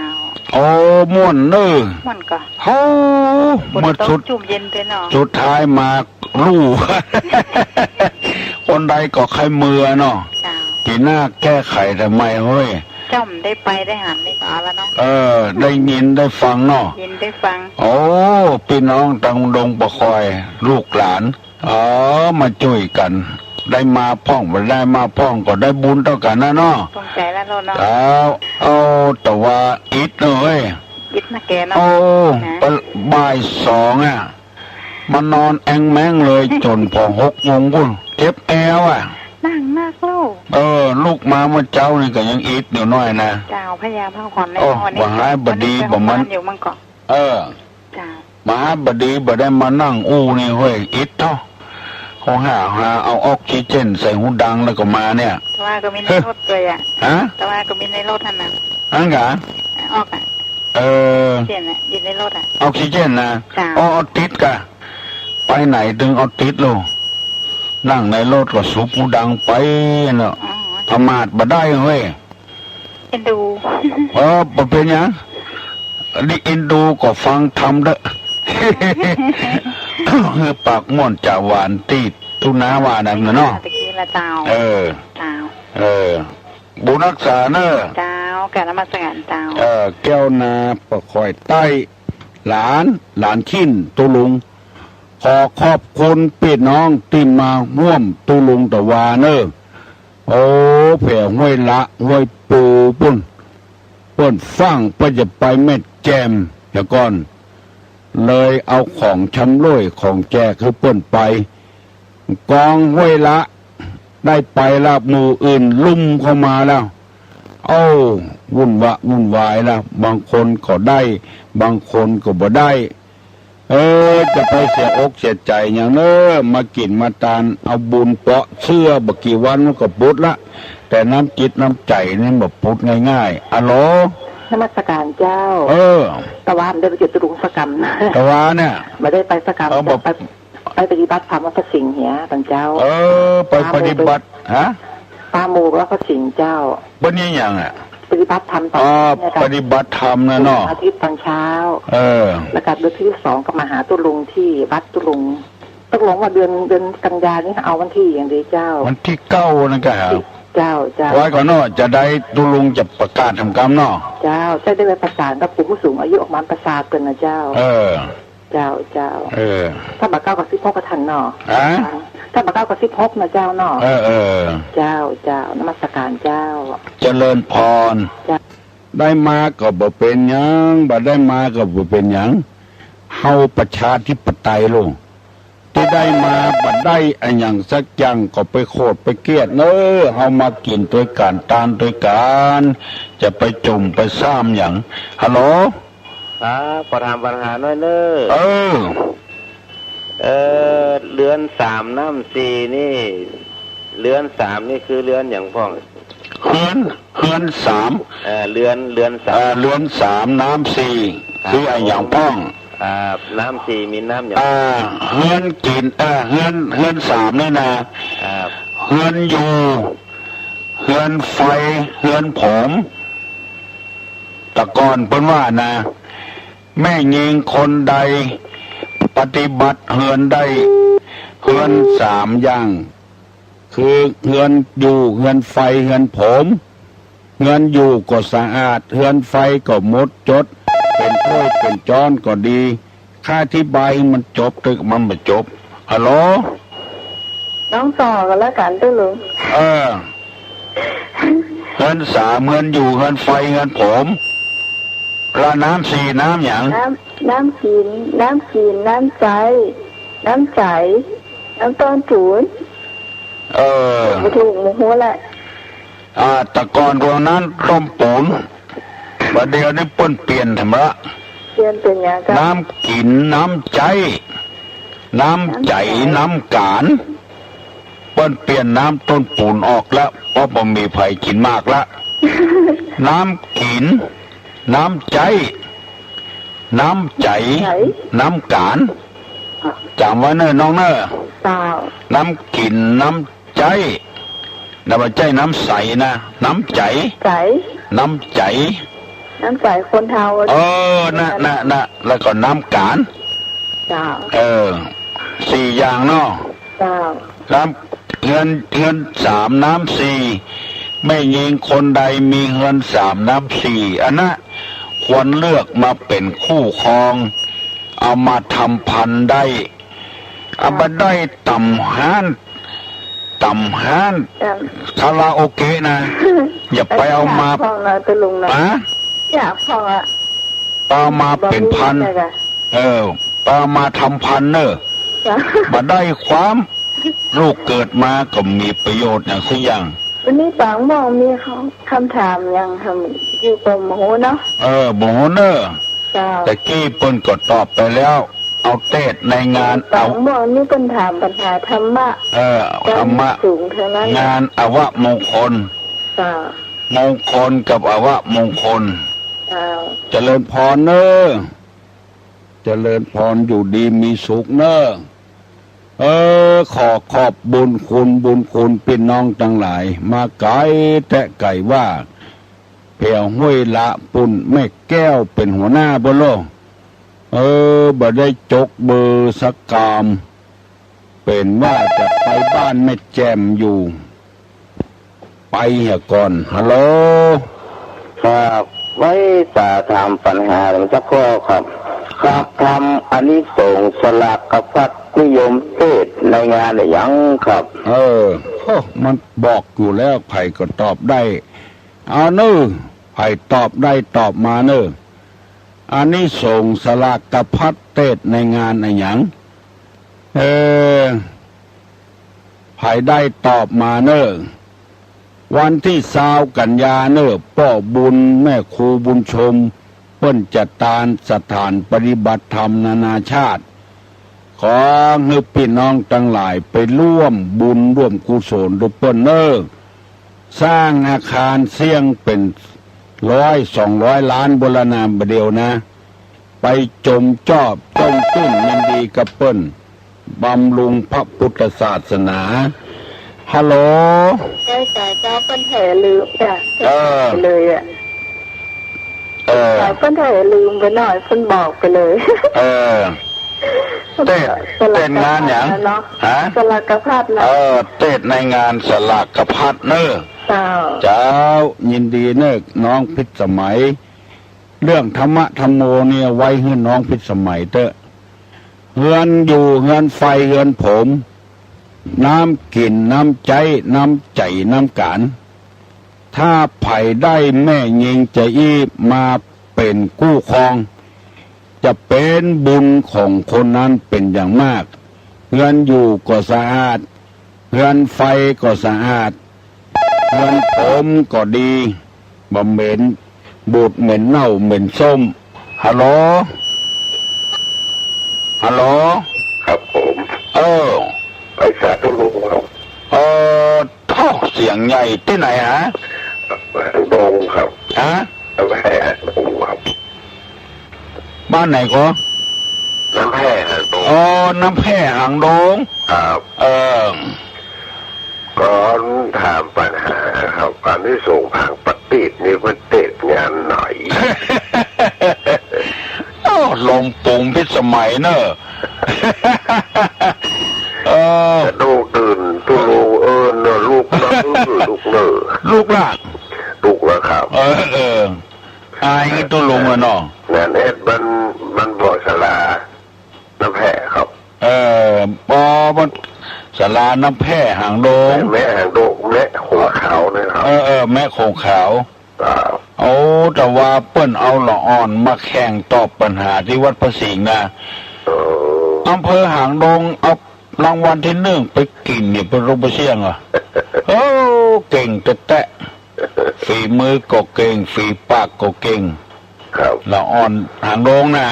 [SPEAKER 1] โอ้ม่วนเนอ
[SPEAKER 3] มันก็
[SPEAKER 1] โอ้
[SPEAKER 3] ฝน
[SPEAKER 1] เมื่อ
[SPEAKER 3] ต
[SPEAKER 1] สุ
[SPEAKER 3] ก
[SPEAKER 1] ด
[SPEAKER 3] จุ่มเย็นด้วยเนาะ
[SPEAKER 1] สุดท้ายมาลู่ คนใดก็ใครมือเนาะ
[SPEAKER 3] เจ้า
[SPEAKER 1] ปีหน้าแก้ไขทำไมเฮ้ย
[SPEAKER 3] เจ้ามันได้ไปได้หันได้ก็เอาแล้วเนาะ
[SPEAKER 1] ได้ยินได้ฟังเนาะ
[SPEAKER 3] ยินได้ฟัง
[SPEAKER 1] โอ้พี่น้องตังดงประคอย ลูกหลานมาช่วยกัน ได้มาพ่องไม่ได้มาพ่องก็ได้บุญเท่ากันนะเนาะ
[SPEAKER 3] ตรงใจแล้วเนาะ
[SPEAKER 1] ครับเอาแต่ว่าอิดเลย
[SPEAKER 3] ยิดนะแกเนาะ
[SPEAKER 1] โอ้
[SPEAKER 3] นะ
[SPEAKER 1] บ่าย2มานอนแองแมงเลยจนพอ6 โมงพุ่นเจ็บแอว
[SPEAKER 3] นั่งนักลูก
[SPEAKER 1] ลูกมาเมื่อเจ้านี่ก็ยังอิดอยู่น้อยนะ
[SPEAKER 3] เจ้าพยายามพักผ่อนใน
[SPEAKER 1] โอ้
[SPEAKER 3] วัน
[SPEAKER 1] บ่หายบ่ดีบ่มัน
[SPEAKER 3] อยู่มันก็
[SPEAKER 1] เออ
[SPEAKER 3] เจ้าม
[SPEAKER 1] หาบดีบ่ได้มานั่งอู้นี่เฮ้ยอิดเนาะเขาหาเอาออกซิเจนใส่หูดังแล้วก็มาเนี่ย
[SPEAKER 3] แต่ว่าก็มีในรถเลยอ่ะ
[SPEAKER 1] ฮะ
[SPEAKER 3] แต่ว่าก็มีในรถท่านนะ
[SPEAKER 1] อันกะ
[SPEAKER 3] ออกอ่ะ
[SPEAKER 1] เออ
[SPEAKER 3] เจนอ่ะยินในรถอ่ะ
[SPEAKER 1] ออกซิเจนนะ
[SPEAKER 3] จ้ะ
[SPEAKER 1] เอาติดกะ ไปไหนถึงเอาติดโลนั่งในรถก็สูบหูดังไปเนาะ
[SPEAKER 3] อ๋อ
[SPEAKER 1] ประมาทบ่ได้เว้ย
[SPEAKER 3] เอ็นดู
[SPEAKER 1] บ่เป็นหยังนี่อินดูก็ฟังทำเด้อ คือปากม่วนจะหวานตีดตุนาว่านั่นน่ะเนาะ
[SPEAKER 3] ตะกี้ละเจ้า
[SPEAKER 1] เออ
[SPEAKER 3] เจ้า
[SPEAKER 1] บุญรักษาเนอะ
[SPEAKER 3] เจ้าการนมัสการเจ้า
[SPEAKER 1] แก้วนาประคอยใต้ หลานชิ้นตุลุง ขอขอบคุณพี่น้องที่มาร่วมตุลุงตะวาเนอะโอ้แผ่ห้วยละห้วยปูปุ่นฟังเพื่อจะไปเม็ดแจมเดี๋ยวก่อน เลยเอาของชำร่วยของแจกคือเปิ้นไป กองห้วยละได้ไปละหมู่อื่นลุ่มเข้ามาแล้ววุ่นวายแล้วบางคนก็ได้ บางคนก็บ่ได้ จะไปเสียอกเสียใจอย่างเนอะมากินมาตานเอาบุญเปาะเชื่อบักกี่วันมันก็ปุดละแต่น้ำจิตน้ำใจนี่แบบปุดง่ายๆอะโหล
[SPEAKER 2] นมัสการเจ้า ตะวันได้ไปจุดตุลุงสกรรมนะ
[SPEAKER 1] ตะวาเนี่ย
[SPEAKER 2] ไม่ได้ไปสกรรม
[SPEAKER 1] บอก
[SPEAKER 2] ไปปฏิบัติธรรมวัดพระสิงห์เหียตอนเจ้า
[SPEAKER 1] ไปปฏิบัติฮะ
[SPEAKER 2] ป้าโมวัดพระสิงห์เจ้า
[SPEAKER 1] บนนี้ยัง
[SPEAKER 2] ปฏิบัติธรรมตอนนี้
[SPEAKER 1] ปฏิบัติธรรมนะเนาะ
[SPEAKER 2] อาทิตย์ตอนเช้า แล้วก็เดือนที่2ก็มาหาตุลุงที่วัดตุลุงตกลงว่าเดือนกันยานี่เอาวันที่อย่างเดียวเจ้า
[SPEAKER 1] วันที่9นะครับ
[SPEAKER 2] เจ้า
[SPEAKER 1] ไว้ก่อนเนาะจะได้ตุลุงจะประกาศทำกรรมเนาะ
[SPEAKER 2] เจ้าได้ไปประสานกับผู้สูงอายุออกมาประสาทกันนะเจ้า เจ้า ถ้าบักเก้ากับ16ก็ทันเนาะถ้าบักเก้ากับ16นะเจ้าเนาะเจ้านมัสการเจ้า
[SPEAKER 1] เจริญพร ได้มาก็บ่เป็นหยังบ่ได้มาก็บ่เป็นหยังเฮาประชาธิปไตยลูกที่ได้มาบ่ได้อันหยังสักอย่างก็ไปโคตรไปเกลียดเนอะเฮามากินด้วยกันตานด้วยกันจะไปจุ่มไปซ้ำหยังฮัลโหล
[SPEAKER 4] ประธานปัญหาน้อยเนอเรือน3 น้ำ 4นี่เรือน3นี่คือเรือนอย่างพ่อง
[SPEAKER 1] เฮือนสาม
[SPEAKER 4] เรือนสาม
[SPEAKER 1] เรือนสามน้ำสี่คือไอ้อย่างป้อง
[SPEAKER 4] น้ำสี่มีน้ำอย่าง
[SPEAKER 1] เฮือนกินเฮือนสามนี่นะครับ เฮือนอยู่เฮือนไฟเฮือนผมแตะก่อนเพิ่นว่านะแม่ยิงคนใดปฏิบัติเฮือนได้เฮือนสามอย่างคือเฮือนอยู่เฮือนไฟเฮือนผมเฮือนอยู่ก็สะอาดเฮือนไฟก็หมดจดเป็นถ้วยเป็นจอนก็ดีค่าที่ใบายมันจบตึกมันไม่จบฮัลโหล
[SPEAKER 2] น้องต่อกันแล้วกันด้วยลุง
[SPEAKER 1] เฮือนสามเฮือนอยู่เฮือนไฟเฮือนผมแล้วน้ำสี่น้ำอย่าง
[SPEAKER 2] น้ำกินน้ำใจน้ำต้นจูนไม่ถูกหมูหัวแหละ
[SPEAKER 1] แตะกอนตรงนั้นต้มปูนประเดี๋ยวนี้เปิ้นเปลี่ยนทำละ
[SPEAKER 2] เรียนเป็นอย่างกัน
[SPEAKER 1] น้ำกินน้ำใจน้ำกานเปิ้นเปลี่ยนน้ำต้นปูนออกแล้วเพราะบ่มีไผกินมากละ น้ำกินน้ำใจน้ำกานจำไว้เนอะน้องเนอะ
[SPEAKER 2] เปล่า
[SPEAKER 1] น้ำกินน้ำใจน้ำใจน้ำใสนะน้ำใจ
[SPEAKER 2] ใจ
[SPEAKER 1] น้ำใจ
[SPEAKER 2] น้ำใจคนเทา
[SPEAKER 1] น่ะแล้วก็น้ำกาน
[SPEAKER 2] เปล่า
[SPEAKER 1] สี่อย่างเนาะ
[SPEAKER 2] เปล่า
[SPEAKER 1] น้ำเฮือนสามน้ำสี่ไม่ยิงคนใดมีเฮือนสามน้ำสี่อันน่ะควรเลือกมาเป็นคู่ครอง เอามาทำพันธุ์ได้เอามาได้ต่ำห้านคาราโอเกะนะ อย่าไปเอามา
[SPEAKER 2] พองนะตัวลุงนะ อยากพองอ่ะ
[SPEAKER 1] เอามาเป็นพันเอามาทำพันธุ์เนอะมาได้ความลูกเกิดมาก็มีประโยชน์อย่างสักอย่าง
[SPEAKER 2] วันนี้ปังมองมีเขาคำถามยังทำอยู่กับหมูเนาะ
[SPEAKER 1] โมเนอร์แต่กี้เปิ้นก็ตอบไปแล้ว เอาเทศในงาน
[SPEAKER 2] ปั
[SPEAKER 1] เอา
[SPEAKER 2] งมองนี่เป็นถามปัญหาธรรมะ
[SPEAKER 1] ธรรมะ
[SPEAKER 2] สูงเท่านั้น
[SPEAKER 1] งานอวมงคลมงคลกับอวมงคลเจริญพรเนอะเจริญพรอยู่ดีมีสุขเนอะขอบบุญคุณพี่น้องทั้งหลาย มาไกลแต่ไก่ว่าเพียวห้วยละปุ่นแม่แก้วเป็นหัวหน้าบนโลกบ่ได้จกเบอร์สักกาม เป็นว่าจะไปบ้านแม่แจมอยู่ ไปเหรอก่อนฮัลโหล
[SPEAKER 4] ครับไว้ตาทำปัญหาหรือสักข้อครับทำอันนี้ส่งสลากกับพัดนิยมเทศในงานอะไรยังครับ
[SPEAKER 1] มันบอกอยู่แล้วไผ่ก็ตอบได้เอาเนอะไผ่ตอบได้ตอบมาเนอะอันนี้ส่งสลากกับพัดเทศในงานอะไรยังไผ่ได้ตอบมาเนอะวันที่20 กันยาเนอะพ่อบุญแม่ครูบุญชมเปิ้นจัดตานสถานปฏิบัติธรรมนานาชาติขอให้พี่น้องทั้งหลายไปร่วมบุญร่วมกุศลด้วยเปิ้นเนอะสร้างอาคารเสี่ยงเป็น100-200 ล้านบรณาเดียวนะไปจมจอบต้มตุ้นมันดีกับเปิ้นบำรุงพระพุทธศาสนาฮัลโหล
[SPEAKER 2] ใจเจ้าเป็นเหลืมจ้ะเลยอ่ะเพิ่นเหลืมไปหน่อยเพิ่นบอกไปเลย
[SPEAKER 1] เต้นงานอย่าง
[SPEAKER 2] สลากพัดนะ
[SPEAKER 1] เต้นในงานสลากพัดเนอะเจ้ายินดีเนอะน้องพิษสมัยเรื่องธรรมะธรรมโมเนี่ยไว้ให้น้องพิษสมัยเตอะเฮือนอยู่เฮือนไฟเฮือนผมน้ำกินน้ำใจน้ำใจน้ำกานถ้าไผ่ได้แม่ยิงจะอี้มาเป็นกู้ครองจะเป็นบุญของคนนั้นเป็นอย่างมากเฮือนอยู่ก็สะอาดเฮือนไฟก็สะอาดเฮือนผมก็ดีบำเหม็นบูดเหม็นเน่าเหม็นส้มฮัลโหล
[SPEAKER 4] ครับผม
[SPEAKER 1] ไปสาธุลุงท่อเสียงใหญ่ที่ไหนฮะ
[SPEAKER 4] หางดงครับ
[SPEAKER 1] ฮะ
[SPEAKER 4] น้ำแห่หางดงครับ
[SPEAKER 1] บ้านไหนก็
[SPEAKER 4] น้ำแห่หางดง
[SPEAKER 1] อ๋อน้ำแพร่หางดง
[SPEAKER 4] ครับ ก่อนถามปัญหาครับการที่ส่งทางปฏิทินนี่มันเตดงานไหน
[SPEAKER 1] โอ้ลมปุ่งพิสมัยเนอะ
[SPEAKER 4] กระดูกตื่นตุลูเนอะลูกนะลูกเนอะ
[SPEAKER 1] ลูกล่ะ
[SPEAKER 4] ลูกแล้วครับ
[SPEAKER 1] อายงี้ตัวลุงอะเนาะ
[SPEAKER 4] งานเอ็ดมันบอกสลาน้ำแห่ครับ
[SPEAKER 1] ปอมันสาราน้ำแพร่หางดง
[SPEAKER 4] แม่หางดงแม่หัวขาวนะครับ
[SPEAKER 1] แม่โคงขาว
[SPEAKER 4] ครับ
[SPEAKER 1] โอ้แต่ว่าเปิ้นเอาละอ่อนมาแข่งตอบปัญหาที่วัดพระสิงห์นะ
[SPEAKER 4] เออ
[SPEAKER 1] อำเภอหางดงเอารางวัลที่1ไปกินเนี่ยเป็นรูปเสียงอ่ะโอ้เก่งแตะฝีมือก็เก่งฝีปากก็เก่ง
[SPEAKER 4] ครับ
[SPEAKER 1] ละอ่อนหางดงนะ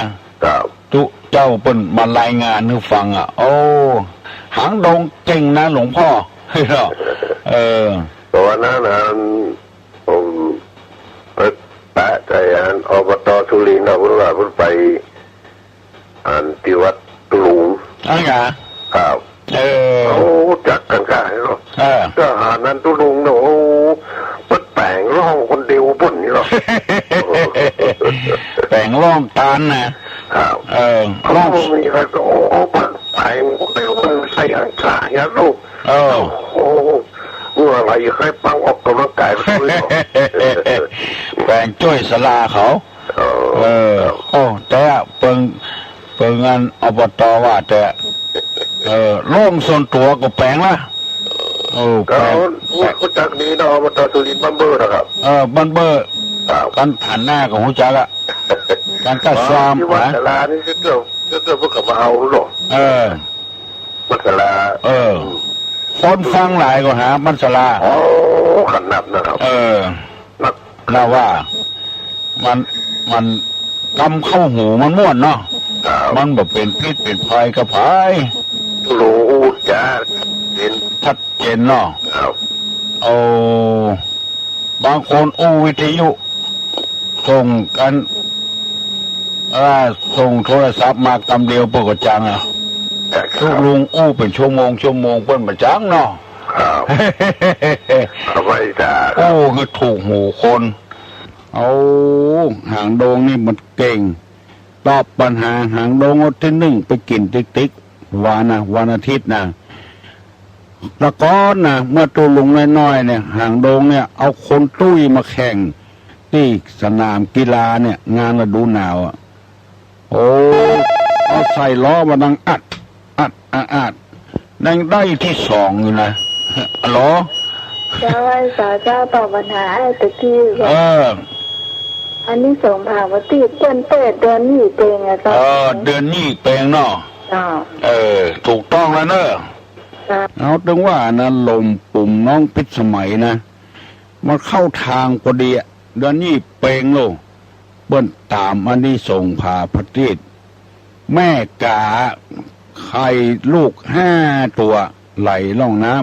[SPEAKER 1] ครับ จุเจ้าเปิ้นมารายงานให้ฟังอ่ะ โอ้หางดงเก่งนะหลวงพ่อเฮ้ยเนาะ
[SPEAKER 4] ตอนนั้นผมไปแปะใจอบตสุรินทร์เราว่าไปที่วัดตุลุง
[SPEAKER 1] อันไง
[SPEAKER 4] ครับโอ้จักกันกันเนาะก็หานั้นตุลุงเนาะโอ้ปัดแต่งร่องคนเดียวบนนี่เนาะ
[SPEAKER 1] แต่งร่องตานนะครับร่อง
[SPEAKER 4] มีใครก็โอ้ปัดแต่งคนเดียวมันใส่อังกาอย่างลูกโอ้เมื่อไรให้ปังออกกำลังกายไปด้วย
[SPEAKER 1] แปลงจ้อยสลาเขาโอ้แต่เปิงงานอบตว่าแต่โล่งส่วนตัวก็แปลงละโอ้แปลง
[SPEAKER 4] ก็จากนี้เนาะอบตสุรินทร์บัมเบอร์นะครับ
[SPEAKER 1] บันเบอร์กันผ่านหน้าของหัวใจละการกัดซ้อม
[SPEAKER 4] ที่วัดสลานี่ก็เกิดพวกกับเอาหรอวัดสลา
[SPEAKER 1] คนฟังหลายก็หามันสลา
[SPEAKER 4] โอ้ขนาดนะครับ
[SPEAKER 1] น่าว่ามันกำเข้าหูมันม่วนเนาะมันแบบเป็นพิษเป็นภัยกับภัย
[SPEAKER 4] รู้จ้าเป็น
[SPEAKER 1] ชัดเจนเนาะโอ้บางคนอู้วิทยุส่งกันส่งโทรศัพท์มากำเดียวปกจังทุกลุงอู้เป็นชั่วโมงเปิ้นประจังเนาะ
[SPEAKER 4] ไม่จ้า
[SPEAKER 1] โอ้คือถูกหูคนเอาหางดงนี่มันเก่งตอบปัญหาหางดงที่1ไปกินติ๊กวันอาทิตย์แล้วก็เมื่อตัวลุงน้อยๆเนี่ยหางดงเนี่ยเอาคนตุ้ยมาแข่งที่สนามกีฬาเนี่ยงานฤดูหนาวโอ้เอาใส่ล้อมาดังอัดดังได้ที่2อยู่นะล้อ
[SPEAKER 2] เจ้าไอ้สาวเจ้าตอบปัญหาไอ้ตะกี้อันนี้ส่งผ่านวัติเดือนนี้เองอะจ้า
[SPEAKER 1] เดือนนี้เองเนาะถูกต้องแล้วเนอะเอาถึงว่านะลมปุ่มน้องพิษสมัยนะมันเข้าทางพอดีเดือนนี้เปงโลเบิ้นตามอันนี้ส่งผ่าพระติดแม่กาไข่ลูก5 ตัวไหลล่องน้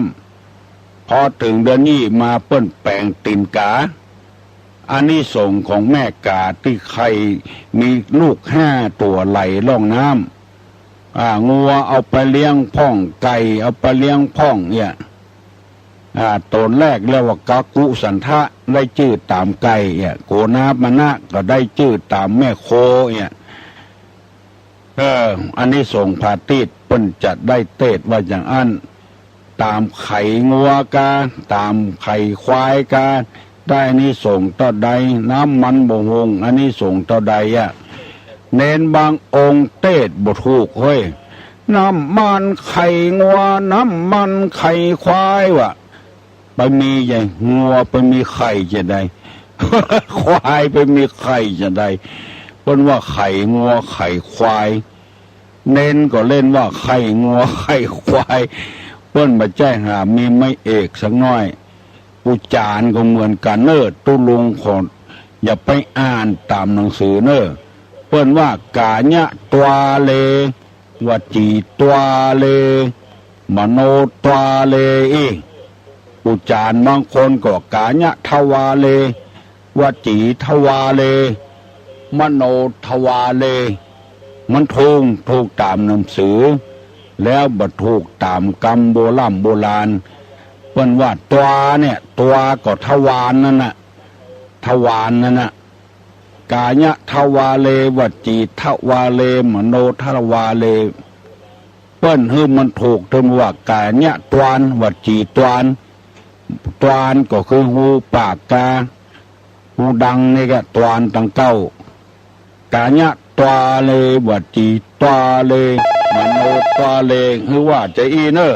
[SPEAKER 1] ำพอถึงเดือนนี้มาเปิ้นแปลงตินกาอันนี้ส่งของแม่กาที่ไข่มีลูก5 ตัวไหลล่องน้ำงัวเอาไปเลี้ยงพ่องไก่เอาไปเลี้ยงพ่องเนี่ยตนแรกเรียกว่ากากุสันทะได้ชื่อตามไก่เนี่ยโกนาบมนะก็ได้ชื่อตามแม่โคเนี่ยอันนี้ส่งผาติดเปิ้นจะได้เตดว่าอย่างอันตามไข่งัวกาตามไข่ควายกาได้นี่ส่งต่อใดน้ำมันบ่หงอันนี้ส่งต่อใดเน้นบางองค์เตดบ่ถูกเฮ้ยน้ำมันไข่งัวน้ำมันไข่ควายวะไปมีอย่างงัวไปมีไข่จะได้ ควายไปมีไข่จะได้เพิ่นว่าไข่งัวไข่ควายเน้นก็เล่นว่าไข่งัวไข่ควายเพิ่นมาแจ้งหามีไม่เอกสักน้อยอุจารก็เหมือนกันเนอตุลุงคนอย่าไปอ่านตามหนังสือเนอเปิ้นว่ากาญะตัวเลวจีตัวเลมโนตัวเล อุจารบางคนก็กาญะทวาเลวจีทวาเลมโนทวาเลมันถูกตามหนังสือแล้วบ่ถูกตามกรรมโบราณเพิ่นว่าตัวเนี่ยตัวก็ทวารนั่นน่ะทวารนั่นน่ะกายะทวาเลวจีทวาเลมโนทวาเลเปิ้นคือมันถูกถึงว่ากายะตวานวจีตวานก็คือหูปากกาหูดังนี่ก็ตวานตั้งเก้ากายะตวาเลวจีตวาเลมโนตวาเลคือว่าใจอีเนอะ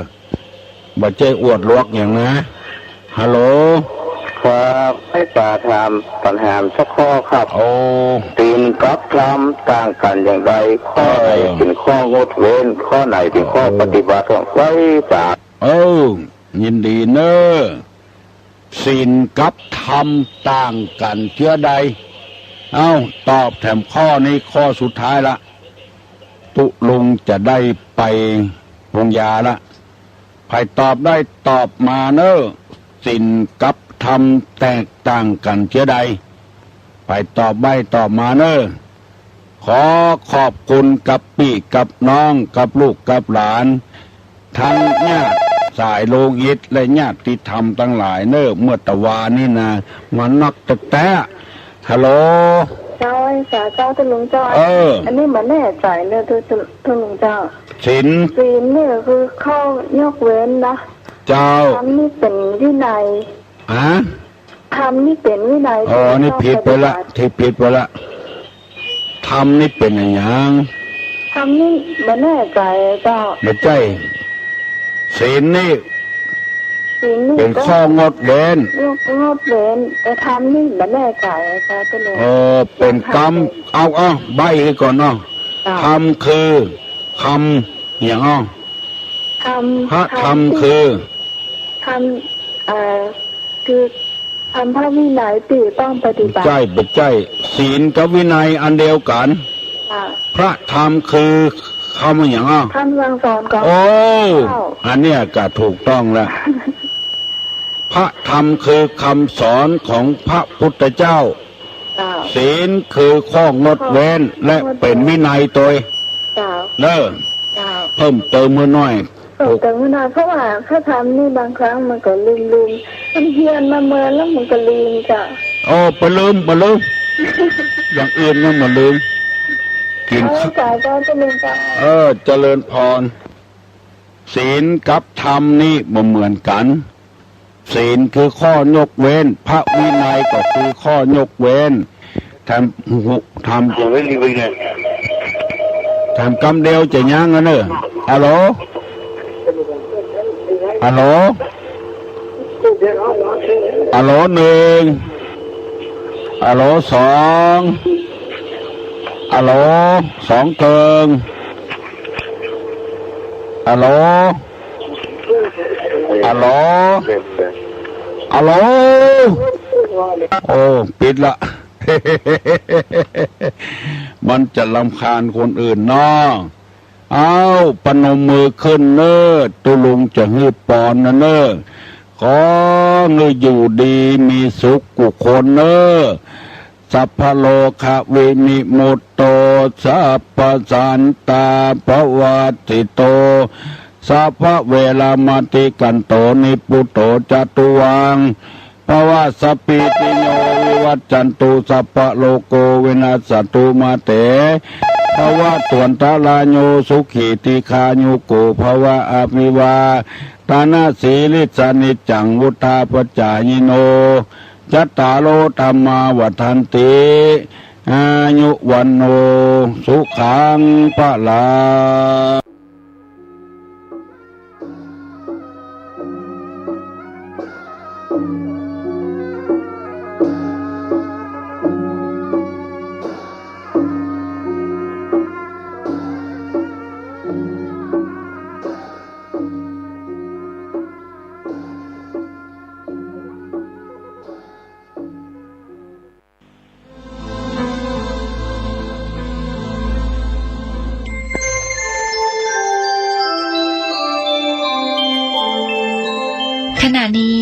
[SPEAKER 1] บ่ใจอวดลวกอย่างนะฮัลโหล
[SPEAKER 4] ครับให้ป่าถามปัญหาสักข้อครับ
[SPEAKER 1] โอ้
[SPEAKER 4] ตีนกับธรรมต่างกันอย่างไรข้อไหนเป็นข้องดเว้นข้อไหนเป็นข้อปฏิบัติของไว้ป่า
[SPEAKER 1] ยินดีเนอะศีลกับธรรมต่างกันเชื่อใดตอบแถมข้อนี้ข้อสุดท้ายละตุลุงจะได้ไปวงยาละใครตอบได้ตอบมาเนอะศีลกับธรรมแตกต่างกันเชื่อใดไปตอบใบตอบมาเนอะขอขอบคุณกับพี่กับน้องกับลูกกับหลานทั้งญาติสายโลหิตและญาติธรรมทั้งหลายเนอะเมื่อตะวานี่นะมันนักแต่ฮัลโหล
[SPEAKER 2] เจ้าไอ้สาเจ้าตุลุงเจ้าอันนี้มันแน่ใจเนอะตุลุงเจ้า
[SPEAKER 1] ศีล
[SPEAKER 2] นี่คือข้อยกเว้นนะ
[SPEAKER 1] เจ้า
[SPEAKER 2] ธรรมนี่เป็นวินัยธรรมนี่เป็นวินัย
[SPEAKER 1] นี่ผิดไปละที่ผิดไปละธรรมนี่เป็นอย่าง
[SPEAKER 2] ธรรมนี่มันแน่ใจเจ้า
[SPEAKER 1] ไม่ใช่ศีลนี่เป็นข้องดเว้น
[SPEAKER 2] งดเว้นแต่ธรรมนี่มันแน่ใจเจ้าตุลุง
[SPEAKER 1] เป็นกรรมเอาใบให้ก่อนเนาะธรรมคือคำอย่างพระธรรมคือ
[SPEAKER 2] คือทำพระวินัยที่ต้องปฏิบัติ
[SPEAKER 1] ใช่ศีลกับวินัยอันเดียวกันพระธรรมคือคำอย่าง
[SPEAKER 2] คำสั่งสอนของ
[SPEAKER 1] อันเนี้ยก็ถูกต้องแล้วพระธรรมคือคำสอนของพระพุทธเจ้าศีลคือข้องดเว้นและเป็นวินัยตัวเลิกเพิ่มเติมเมื่อน้อย
[SPEAKER 2] แต่เมื่อนานเพราะว่าถ้าทำนี่บางครั้งมันก็ลืมมันเพียนมาเมื่อแล้วมันก็ลืมจ้ะ
[SPEAKER 1] ไปลืมอย่างอื่นยังมาลืมกิน
[SPEAKER 2] ข้าวจ่ายก็จะลืมจ้ะ
[SPEAKER 1] เจริญพรศีลกับธรรมนี่บ่เหมือนกันศีลคือข้อยกเว้นพระวินัยก็คือข้อยกเว้นทำกรรมเดียวจะย่างกันเนอะฮัลโหล1ฮัลโหล2ฮัลโหล2เกิงฮัลโหลปิดละมันจะรำคาญคนอื่นเนาะปนมมือขึ้นเนอตุลุงจะฮือปอนนะเนอขอเงยอยู่ดีมีสุขกุคนเนอสัพพโลกเวมิมุตโตสัพพสันตาภวัติโตสัพพเวลามติกันโตนิปุตโตจตุวังภวะสปิติโยวิวัจจันตุสัพพโลโกวินาศตุมาเตภวะตวนตาลาโยสุขีติคาโยโกภวะอภิวาตานาสีลิสานิจังวุธาปจายโนจัตตาโลธรรมาวัฏันติอายุวันโนสุขังพลา
[SPEAKER 5] ขณะนี้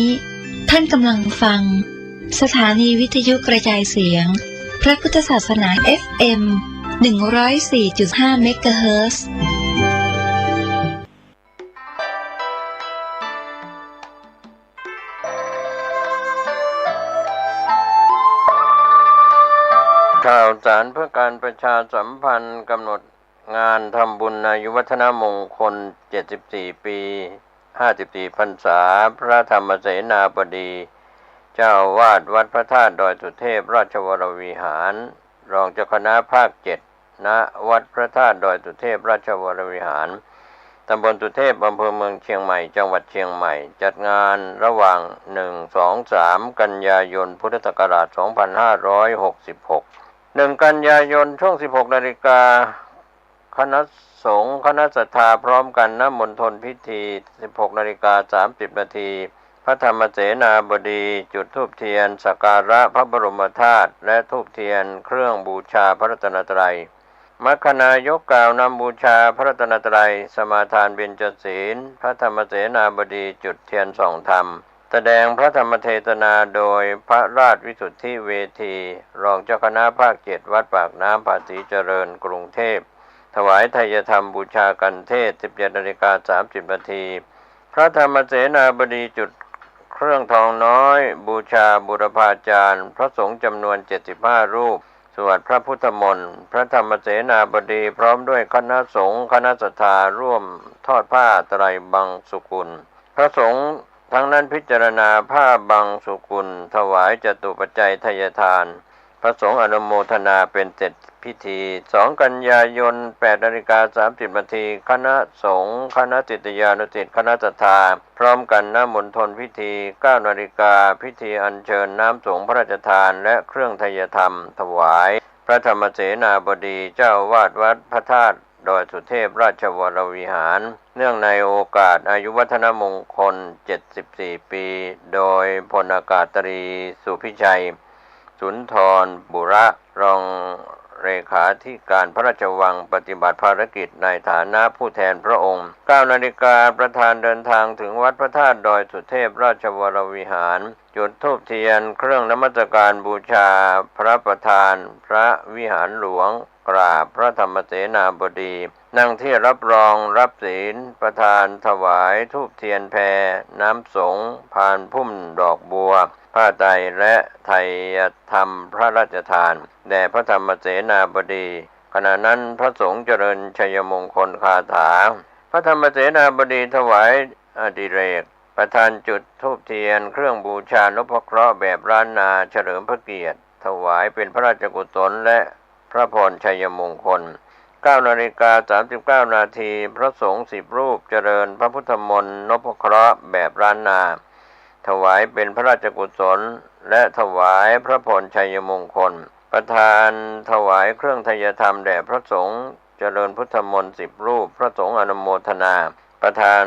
[SPEAKER 5] านกำลังฟังสถานีวิทยุกระจายเสียงพระพุทธศาสนา FM 104.5 เมกะเฮิรตซ์
[SPEAKER 6] ข่าวสารเพื่อการประชาสัมพันธ์กำหนดงานทำบุญอายุวัฒนมงคล74 ปี 54 พรรษาพระธรรมเสนาบดีเจ้าอาวาสวัดพระธาตุดอยสุเทพราชวรวิหารรองเจ้าคณะภาค 7 ณ วัดพระธาตุดอยสุเทพราชวรวิหารตำบลสุเทพอำเภอเมืองเชียงใหม่จังหวัดเชียงใหม่จัดงานระหว่าง 1-2-3 กันยายนพุทธศักราช 2566 1 กันยายนช่วง 16 นาฬิกาคณะสงฆ์คณะศรัทธาพร้อมกันณมณฑลพิธี 16 นาฬิกา 30 นาทีพระธรรมเสนาบดีจุดธูปเทียนสักการะพระบรมธาตุและธูปเทียนเครื่องบูชาพระรัตนตรัยมัคคณายกกล่าวนำบูชาพระรัตนตรัยสมาทานเบญจศีลพระธรรมเสนาบดีจุดเทียนส่องธรรมแสดงพระธรรมเทศนาโดยพระราชวิสุทธิเวทีรองเจ้าคณะภาค 7 วัดปากน้ำภาษีเจริญกรุงเทพถวายไทยธรรมบูชากันเทศ 17 นาฬิกา 30 นาทีพระธรรมเสนาบดีจุดเครื่องทองน้อยบูชาบุรพาจารย์พระสงฆ์จำนวน 75 รูปสวดพระพุทธมนต์พระธรรมเสนาบดีพร้อมด้วยคณะสงฆ์คณะศรัทธาร่วมทอดผ้าไตรบังสุกุลพระสงฆ์ทั้งนั้นพิจารณาผ้าบังสุกุลถวายจตุปัจจัยทายทานพระสงฆ์อนุโมทนาเป็นเสร็จพิธี 2 กันยายน 8 นาฬิกา 30 นาทีคณะสงฆ์คณะศิษยานุศิษย์คณะศรัทธาพร้อมกันณมณฑลพิธี 9 นาฬิกาพิธีอัญเชิญน้ำสงฆ์พระราชทานและเครื่องไทยธรรมถวายพระธรรมเสนาบดีเจ้าอาวาสวัดพระธาตุดอยสุเทพราชวรวิหารเนื่องในโอกาสอายุวัฒนมงคล 74 ปี โดยพลอากาศตรีสุพิชัยสุนทรบุระรองเลขาธิการพระราชวังปฏิบัติภารกิจในฐานะผู้แทนพระองค์ 9 นาฬิกาประธานเดินทางถึงวัดพระธาตุดอยสุเทพราชวรวิหารจุดธูปเทียนเครื่องนมัสการบูชาพระประธานพระวิหารหลวงกราบพระธรรมเสนาบดีนั่งที่รับรองรับศีลประธานถวายธูปเทียนแพน้ำสงฆ์พานพุ่มดอกบัวผ้าไตรและไทยธรรมพระราชทานแด่พระธรรมเสนาบดีขณะนั้นพระสงฆ์เจริญชัยมงคลคาถาพระธรรมเสนาบดีถวายอดิเรกประธานจุดธูปเทียนเครื่องบูชานพเคราะห์แบบล้านนาเฉลิมพระเกียรติถวายเป็นพระราชกุศลและพระพรชัยมงคล 9 นาฬิกา 39 นาทีพระสงฆ์10 รูปเจริญพระพุทธมนต์นพเคราะห์แบบล้านนาถวายเป็นพระราชกุศลและถวายพระพรชัยมงคลประธานถวายเครื่องไทยธรรมแด่พระสงฆ์เจริญพุทธมนต์10 รูปพระสงฆ์อนุโมทนาประธาน